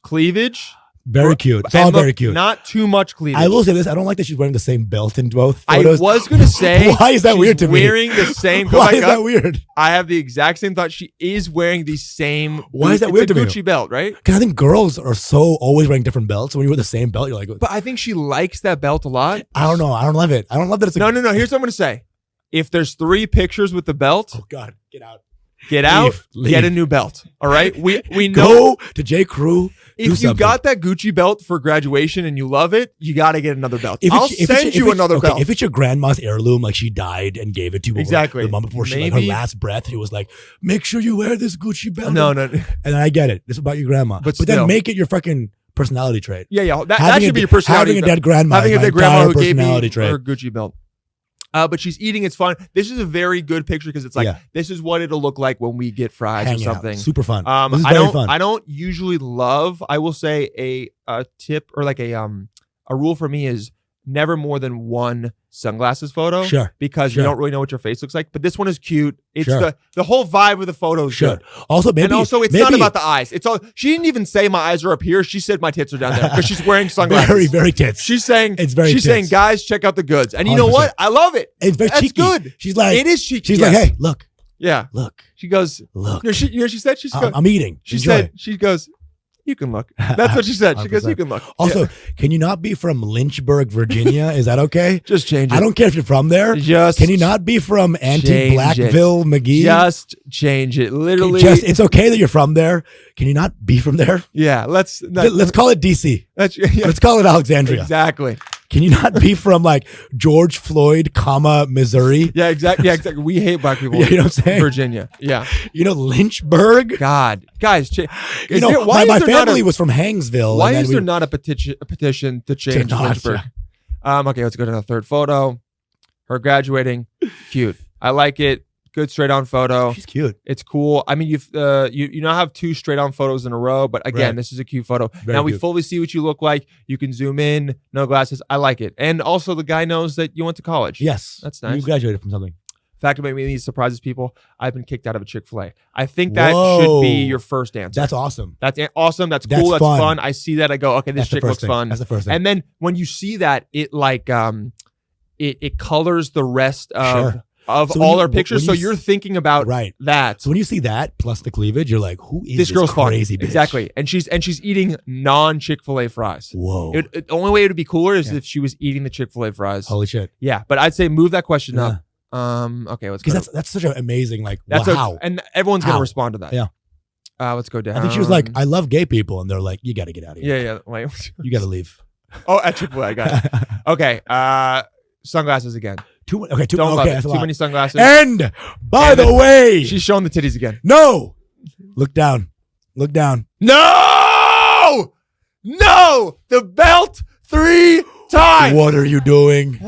Cleavage. Very cute. It's all very cute. Not too much cleavage. I will say this. I don't like that she's wearing the same belt in both photos. I was going to say. Why is that weird to me? Wearing the same. Why is that weird? I have the exact same thought. She is wearing the same. Why is that weird to me? Gucci belt, right? Because I think girls are so always wearing different belts. When you wear the same belt, you're like. But I think she likes that belt a lot. I don't know. I don't love it. I don't love that it's. No. Here's what I'm going to say. If there's 3 pictures with the belt. Oh God, get out. Get out, leave. Get a new belt. All right? We Go know to J. Crew. If you got that Gucci belt for graduation and you love it, you got to get another belt. I'll send you another belt. If it's your grandma's heirloom, like she died and gave it to you exactly. the moment before she, like her last breath, it was like, make sure you wear this Gucci belt. No. And I get it. It's about your grandma. But then make it your fucking personality trait. Yeah. That should be your personality. Having a dead grandma. Having a dead grandma who gave me her Gucci belt. But she's eating. It's fun. This is a very good picture because it's like this is what it'll look like when we get fries or something. Super fun. This is very fun. I don't usually love. I will say a tip or like a rule for me is never more than 1 sunglasses photo. Sure. Because you don't really know what your face looks like. But this one is cute. It's the whole vibe of the photo is good. Also, it's not about the eyes. It's all. She didn't even say my eyes are up here. She said my tits are down there because she's wearing sunglasses. Very, very tits. She's saying she's saying, guys, check out the goods. And you 100%. Know what? I love it. It's very That's cheeky. Good. She's like, it is cheeky. She's like, hey, look. Yeah. Look. She goes, look. She said she's going. I'm eating. She goes, you can look. That's what she said. She goes, you can look. Also, can you not be from Lynchburg, Virginia? Is that okay? Just change it. I don't care if you're from there. Can you not be from Anti-Blackville, McGee? Just change it. Literally. It's okay that you're from there. Can you not be from there? Yeah. Let's call it DC. Let's call it Alexandria. Exactly. Can you not be from like George Floyd, Missouri? Yeah, exactly. We hate black people. You know what I'm saying? Virginia. Yeah. Lynchburg. God, guys, my family was from Hangsville. Why is there not a petition to change Lynchburg? Okay, let's go to the 3rd photo. Her graduating, cute. I like it. Good straight on photo. She's cute. It's cool. I mean, you now have 2 straight on photos in a row, but again, this is a cute photo. Now we fully see what you look like. You can zoom in, no glasses. I like it. And also the guy knows that you went to college. Yes. That's nice. You graduated from something. Fact about me surprises people. I've been kicked out of a Chick-fil-A. I think that should be your first answer. That's awesome. That's awesome. That's cool. That's fun. I see that. I go, okay, this chick looks fun. That's the first thing. And then when you see that, it like it colors the rest of all our pictures. So you're thinking about that. So when you see that plus the cleavage, you're like, who is this girl's crazy bitch? Exactly. And she's eating non-Chick-fil-A fries. Whoa. The only way it would be cooler is if she was eating the Chick-fil-A fries. Holy shit. Yeah. But I'd say move that question up. Okay, let's go. Because that's such an amazing wow. And everyone's gonna respond to that. Yeah. Let's go down. I think she was like, I love gay people, and they're like, you got to get out of here. Yeah. Wait. You got to leave. Oh, at Chick-fil-A, I got it. Okay. Sunglasses again. Too many sunglasses. And by the way, she's showing the titties again. No. Look down. No. The belt 3 times. What are you doing?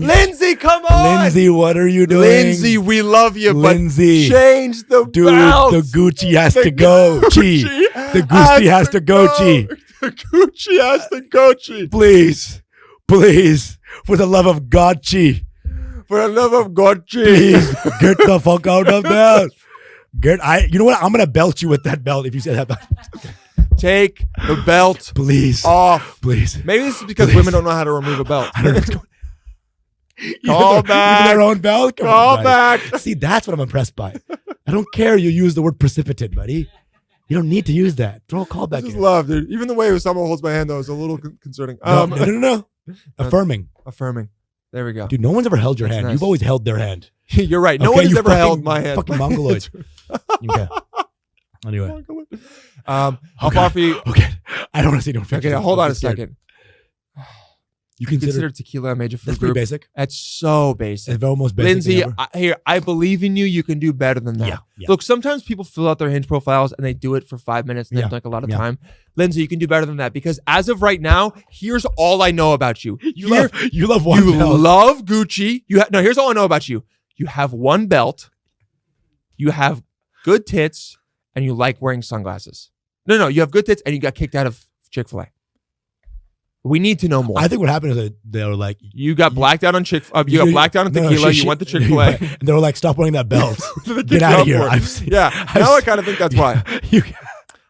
Lindsay, come on. Lindsay, what are you doing? Lindsay, we love you, Lindsay, but change the Dude, belt. the Gucci has to go. The Gucci has to go. The Gucci has to go. Please, for the love of God, please, get the fuck out of there. You know what? I'm gonna belt you with that belt if you say that belt. Take the belt, please, off, please. Maybe this is because women don't know how to remove a belt. I don't know what's going on. Call back. Even their own belt. Call back. See, that's what I'm impressed by. I don't care. You use the word precipitate, buddy. You don't need to use that. Throw a call back. This is love, dude. Even the way Usama holds my hand though is a little concerning. No. Affirming. There we go. Dude, no one's ever held your hand. Nice. You've always held their hand. You're right. No one has ever held my hand. Fucking mongoloid. Okay. Anyway. I'll offer you. Okay. I don't want to see no pictures. Okay, hold on a second. You consider tequila a major food that's group? pretty basic. That's so basic. It's almost basic. Lindsay, I believe in you. You can do better than that. Yeah. Look, sometimes people fill out their Hinge profiles and they do it for 5 minutes and they have like a lot of time. Lindsay, you can do better than that because as of right now, here's all I know about you. You love one belt. You love Gucci. Here's all I know about you. You have one belt. You have good tits and you like wearing sunglasses. No, you have good tits and you got kicked out of Chick-fil-A. We need to know more. I think what happened is that they were like, you got blacked out on you got blacked out on tequila. You went to Chick-fil-A. And they were like, stop wearing that belt. Get out of here. Now I kind of think that's why.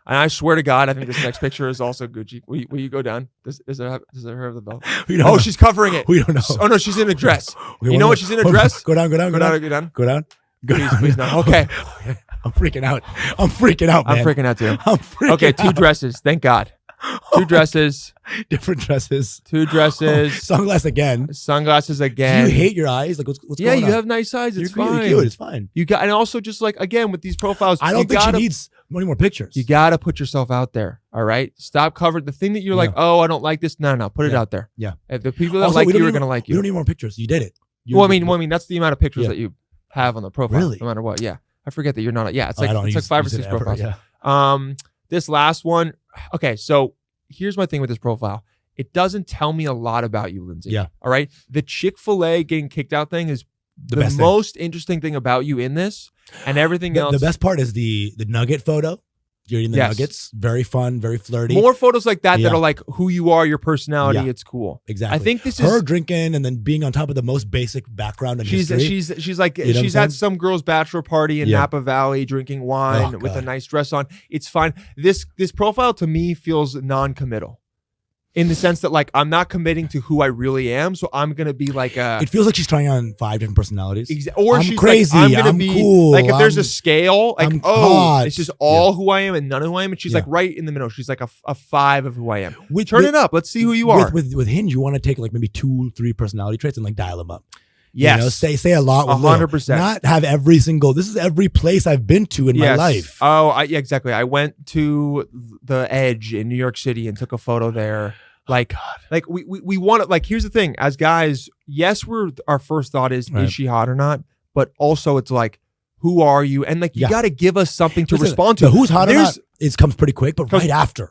And I swear to God, I think this next picture is also Gucci. Will you go down? Does it have the belt? Oh, she's covering it. We don't know. Oh no, she's in a dress. You know what? She's in a dress. Go down. Go down. Please no. Okay. I'm freaking out. I'm freaking out, man. I'm freaking out too. Okay, 2 dresses. Thank God. 2 dresses. Different dresses. 2 dresses. Sunglasses again. Do you hate your eyes? Like what's going on? Yeah, you have nice eyes. It's fine. Really cute. It's fine. And also just like again with these profiles, I don't think she needs many more pictures. You gotta put yourself out there. All right. Stop covering the thing that you're like, oh, I don't like this. No. Put it out there. Yeah. If the people that like you are gonna like you. You don't need more pictures. You did it. I mean, that's the amount of pictures that you have on the profile. Really? No matter what. Yeah. I forget that you're not. Yeah. It's like 5 or 6 profiles. Yeah. This last one. Okay. So here's my thing with this profile. It doesn't tell me a lot about you, Lindsay. Yeah. All right. The Chick-fil-A getting kicked out thing is the most interesting thing about you in this, and everything else. The best part is the nugget photo. You're eating the nuggets. Very fun, very flirty. More photos like that that are like who you are, your personality. Yeah. It's cool. Exactly. I think this her is drinking and then being on top of the most basic background and history. She's like she's at some girl's bachelor party in Napa Valley drinking wine with a nice dress on. It's fine. This profile to me feels non-committal. In the sense that like I'm not committing to who I really am, so I'm gonna be like it feels like she's trying on 5 different personalities. Or I'm she's crazy. Like, I'm gonna I'm be cool. like if there's a scale, like hot. It's just all who I am and none of who I am, and she's like right in the middle. She's like a 5 of who I am. Turn it up. Let's see who you are. With Hinge, you want to take like maybe 2-3 personality traits and like dial them up. Yes. You know, say a lot with 100%. Not have every single. This is every place I've been to in my life. Oh, exactly. I went to the Edge in New York City and took a photo there. Like we want to, like, here's the thing, as guys, yes, our first thought is she hot or not? But also it's like, who are you? And like, you got to give us something to respond to. The who's hot or not, it comes pretty quick, but right after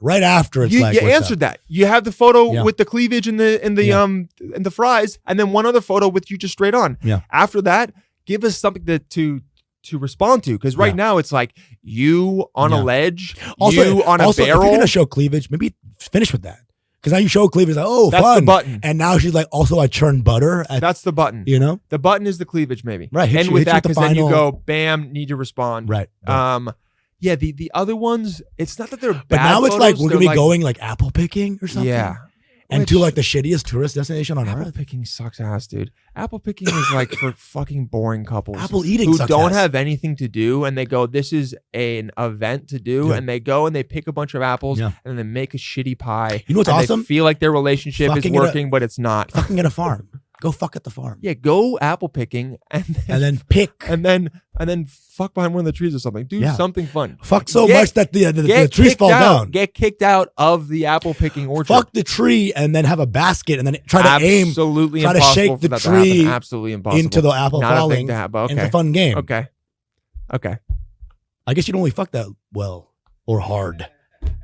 it's you answered that. You have the photo with the cleavage and the fries, and then one other photo with you just straight on. Yeah. After that, give us something to respond to, because right now it's like you on a ledge, you on a barrel. If you're gonna show cleavage, maybe finish with that. Because now you show cleavage, like, oh, that's fun. The button. And now she's like, also, I churned butter. That's the button. You know? The button is the cleavage, maybe. Right. And with that, because then you go, bam, need to respond. Right. Yeah, the other ones, it's not that they're bad. But now it's photos, like, we're going to be going like apple picking or something. Yeah. And to like the shittiest tourist destination on Apple earth. picking sucks ass, dude. Apple picking is like for fucking boring couples. Apple eating who sucks don't ass. have anything to do, and they go, this is an event to do, and they go and they pick a bunch of apples and then they make a shitty pie. You know what's awesome? They feel like their relationship is working, but it's not. Fucking at a farm. Go fuck at the farm. Yeah, go apple picking and then pick. And then fuck behind one of the trees or something. Do something fun. Fuck so much that the trees fall down. Get kicked out of the apple picking orchard. Fuck the tree and then have a basket and then try to aim. Absolutely try impossible. To shake the tree. Absolutely impossible. Into the apple Not falling. A thing to have, okay. It's a fun game. Okay. I guess you don't really fuck that well or hard.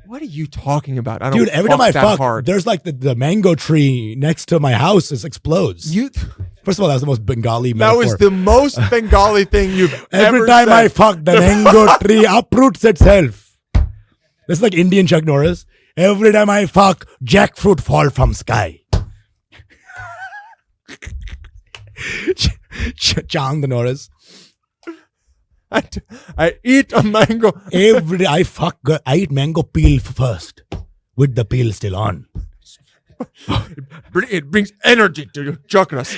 What are you talking about? I don't. Dude, every time I fuck, hard. there's like the mango tree next to my house explodes. First of all, that was the most Bengali metaphor. That was the most Bengali thing you've ever Every time said. I fuck, the mango tree uproots itself. This is like Indian Chuck Norris. Every time I fuck, jackfruit fall from sky. Chang the Norris. I eat a mango. Every day I fuck, I eat mango peel first, with the peel still on. It brings energy to your chakras.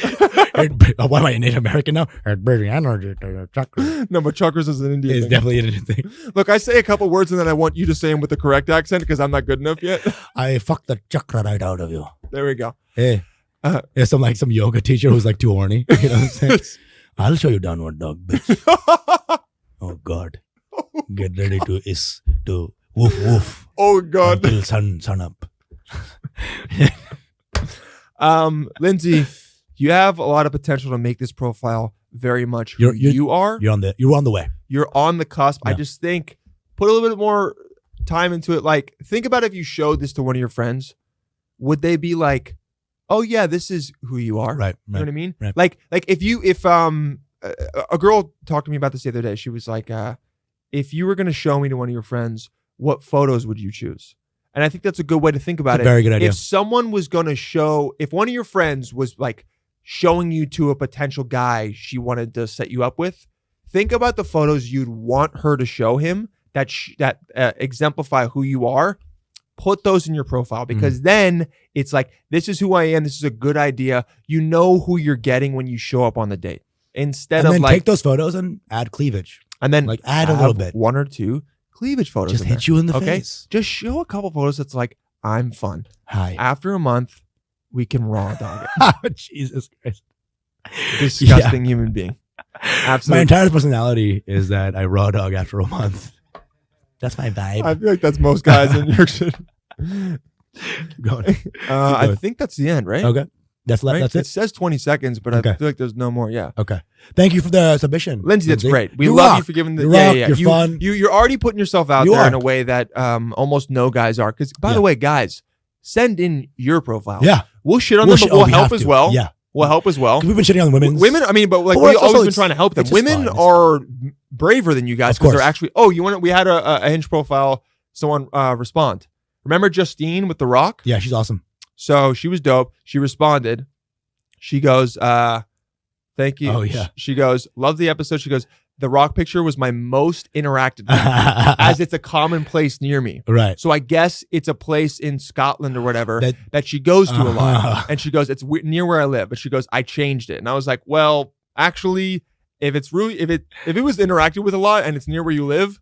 Why am I a Native American now? It brings energy to your chakras. No, but chakras is an Indian thing. It's definitely an Indian thing. Look, I say a couple words and then I want you to say them with the correct accent because I'm not good enough yet. I fuck the chakra right out of you. There we go. Hey, there's some yoga teacher who's like too horny. You know what I'm saying? I'll show you downward dog, bitch. Oh God, get ready to woof woof. Oh God, until sun up. Lindsay, you have a lot of potential to make this profile very much who you are. You're on the way. You're on the cusp. Yeah. I just think put a little bit more time into it. Like, think about if you showed this to one of your friends, would they be like, "Oh yeah, this is who you are"? Right. You know what I mean? Right. Like if a girl talked to me about this the other day. She was like, if you were going to show me to one of your friends, what photos would you choose? And I think that's a good way to think about it. Very good idea. If someone was going to show, if one of your friends was like showing you to a potential guy she wanted to set you up with, think about the photos you'd want her to show him that exemplify who you are. Put those in your profile, because then it's like, this is who I am. This is a good idea. You know who you're getting when you show up on the date. Instead of like, take those photos and add cleavage. and then like add a little bit. 1 or 2 cleavage photos. Just in hit there. you in the Okay? face. Just show a couple photos that's like, I'm fun. Hi. After a month, we can raw dog it. Jesus Christ. Disgusting human being. My Absolutely. entire personality is that I raw dog after a month. That's my vibe. I feel like that's most guys in New York City. Keep going. I think that's the end, right? Okay. That's Right? it. It says 20 seconds, but Okay. I feel like there's no more. Yeah. Okay. Thank you for the submission. Lindsay, that's great. We You love you rock. for giving the You yeah, rock. yeah. You're fun. You're already putting yourself out You there are. in a way that almost no guys are. Because by the way, guys, send in your profile. Yeah. We'll shit on them, but we'll help as well. Yeah. We'll help as well. 'Cause we've been shitting on women. Women, I mean, but like But we've it's also- always been trying to help them. it's just Women fun. are braver than you guys Of because they're course. actually. Oh, we had a Hinge profile. Someone respond. Remember Justine with The Rock? Yeah, she's awesome. So she was dope. She responded. She goes, "Thank you." Oh, yeah. She goes, "Love the episode." She goes, "The Rock picture was my most interacted with, as it's a common place near me." Right. So I guess it's a place in Scotland or whatever That- that she goes to a Uh-huh. lot. And she goes, "It's near where I live." But she goes, "I changed it." And I was like, "Well, actually, if it's really if it was interacted with a lot and it's near where you live,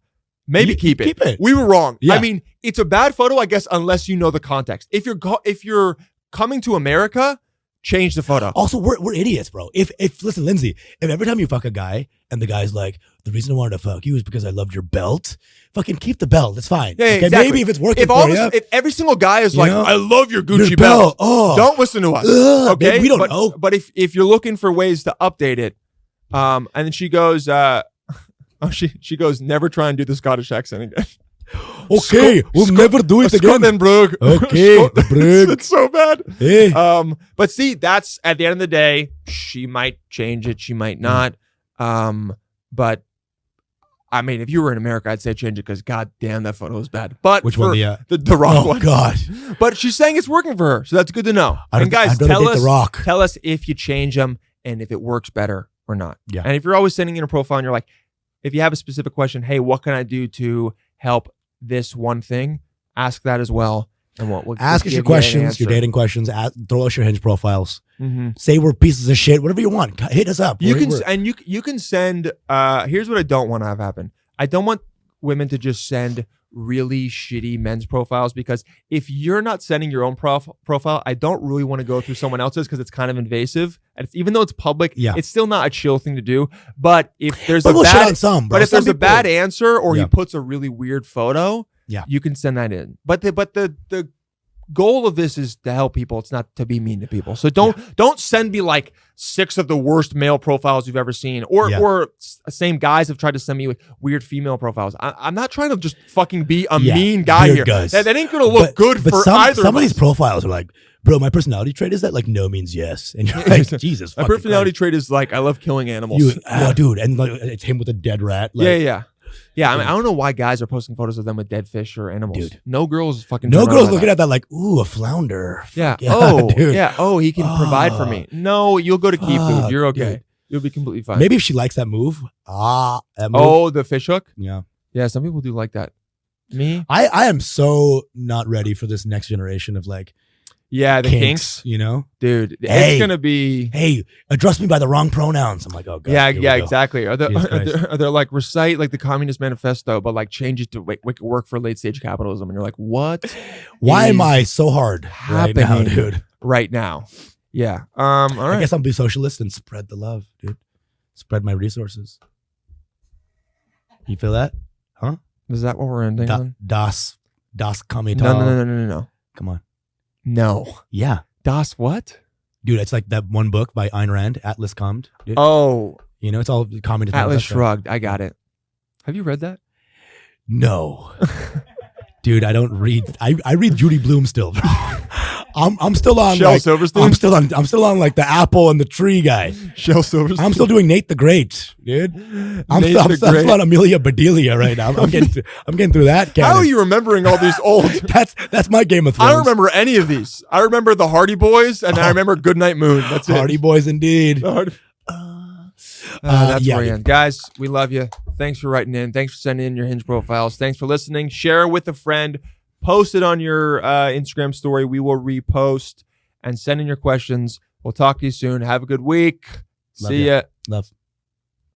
maybe keep it." Keep it. We were wrong. Yeah. I mean, it's a bad photo, I guess, unless you know the context. If you're coming to America, change the photo. Also, we're idiots, bro. If listen, Lindsay, if every time you fuck a guy and the guy's like, the reason I wanted to fuck you is because I loved your belt, fucking keep the belt. It's fine. Yeah, okay? exactly. Maybe if it's working If all for of you. us- if every single guy is You like, know? "I love your Gucci Your belt," Oh. don't listen to us. Ugh, Okay, babe, we don't but, know. But if you're looking for ways to update it, and then she goes, she goes, "Never try and do the Scottish accent again." Okay, we'll never do it again. Scotlandbrug. Okay, Brug. It's so bad. Hey. But see, that's at the end of the day, she might change it, she might not. But I mean, if you were in America, I'd say change it because god damn, that photo was bad. But Which for one? the Rock Oh, one. God. But she's saying it's working for her, so that's good to know. And guys, I'd rather tell date us The Rock. tell us if you change them and if it works better or not. Yeah. And if you're always sending in a profile and you're like, if you have a specific question, hey, what can I do to help this one thing? Ask that as well. And we'll Ask us your questions, your dating questions. Throw us your Hinge profiles. Mm-hmm. Say we're pieces of shit. Whatever you want. Hit us up. You We're- can you can send. Here's what I don't want to have happen. I don't want women to just send really shitty men's profiles, because if you're not sending your own profile, I don't really want to go through someone else's because it's kind of invasive. And even though it's public, Yeah. it's still not a chill thing to do. But if there's But a we'll shit bad, on some, bro. but if Some there's a people- bad answer or Yeah. he puts a really weird photo, Yeah. you can send that in. But the goal of this is to help people. It's not to be mean to people. So don't send me like 6 of the worst male profiles you've ever seen, or same guys have tried to send me with weird female profiles. I'm not trying to just fucking be a mean guy weird here. guys. That ain't gonna look good for either. Some of us. these profiles are like, bro, my personality trait is that like no means yes, and you're like, Jesus. My fucking personality Christ. trait is like I love killing animals. Dude, and like it's him with a dead rat. Like, Yeah. I mean, I don't know why guys are posting photos of them with dead fish or animals. Dude. No girls fucking. no turn girls around looking that. at that like, ooh, a flounder. Yeah. Fuck Dude. dude. Yeah. Oh, he can provide for me. No, you'll go to key food. Fuck, You're okay. dude. You'll be completely fine. Maybe if she likes that move. That move. Oh, the fish hook. Yeah. Yeah, some people do like that. Me? I am so not ready for this next generation of like Yeah, the kinks. you know? Dude, Hey. it's gonna be. Hey, address me by the wrong pronouns. I'm like, oh god. Yeah, here we yeah, go. exactly. Are Jesus they like recite like the Communist Manifesto, but like change it to make it work for late stage capitalism? And you're like, what? Why am is I so hard right now, happening dude? right now? Yeah. All right. I guess I'll be socialist and spread the love, dude. Spread my resources. You feel that? Huh? Is that what we're ending on? Das Kametal. No. Come on. No. Yeah. Das what? Dude, it's like that one book by Ayn Rand, Atlas Commed. Dude. Oh, You know, it's all communist. Atlas Shrugged. I got it. Have you read that? No. Dude, I don't read. I read Judy Blume still. I'm still on Shel Silverstein? I'm still on like the apple and the tree guy. Shel Silverstein. I'm still doing Nate the Great, dude. I'm still on Amelia Bedelia right now. I'm getting through that. How are you remembering all these old? That's my Game of Thrones. I don't remember any of these. I remember the Hardy Boys and I remember Goodnight Moon. That's it. Hardy Boys indeed. That's where I end. Guys, we love you. Thanks for writing in. Thanks for sending in your Hinge profiles. Thanks for listening. Share it with a friend. Post it on your Instagram story. We will repost and send in your questions. We'll talk to you soon. Have a good week. See ya. Love.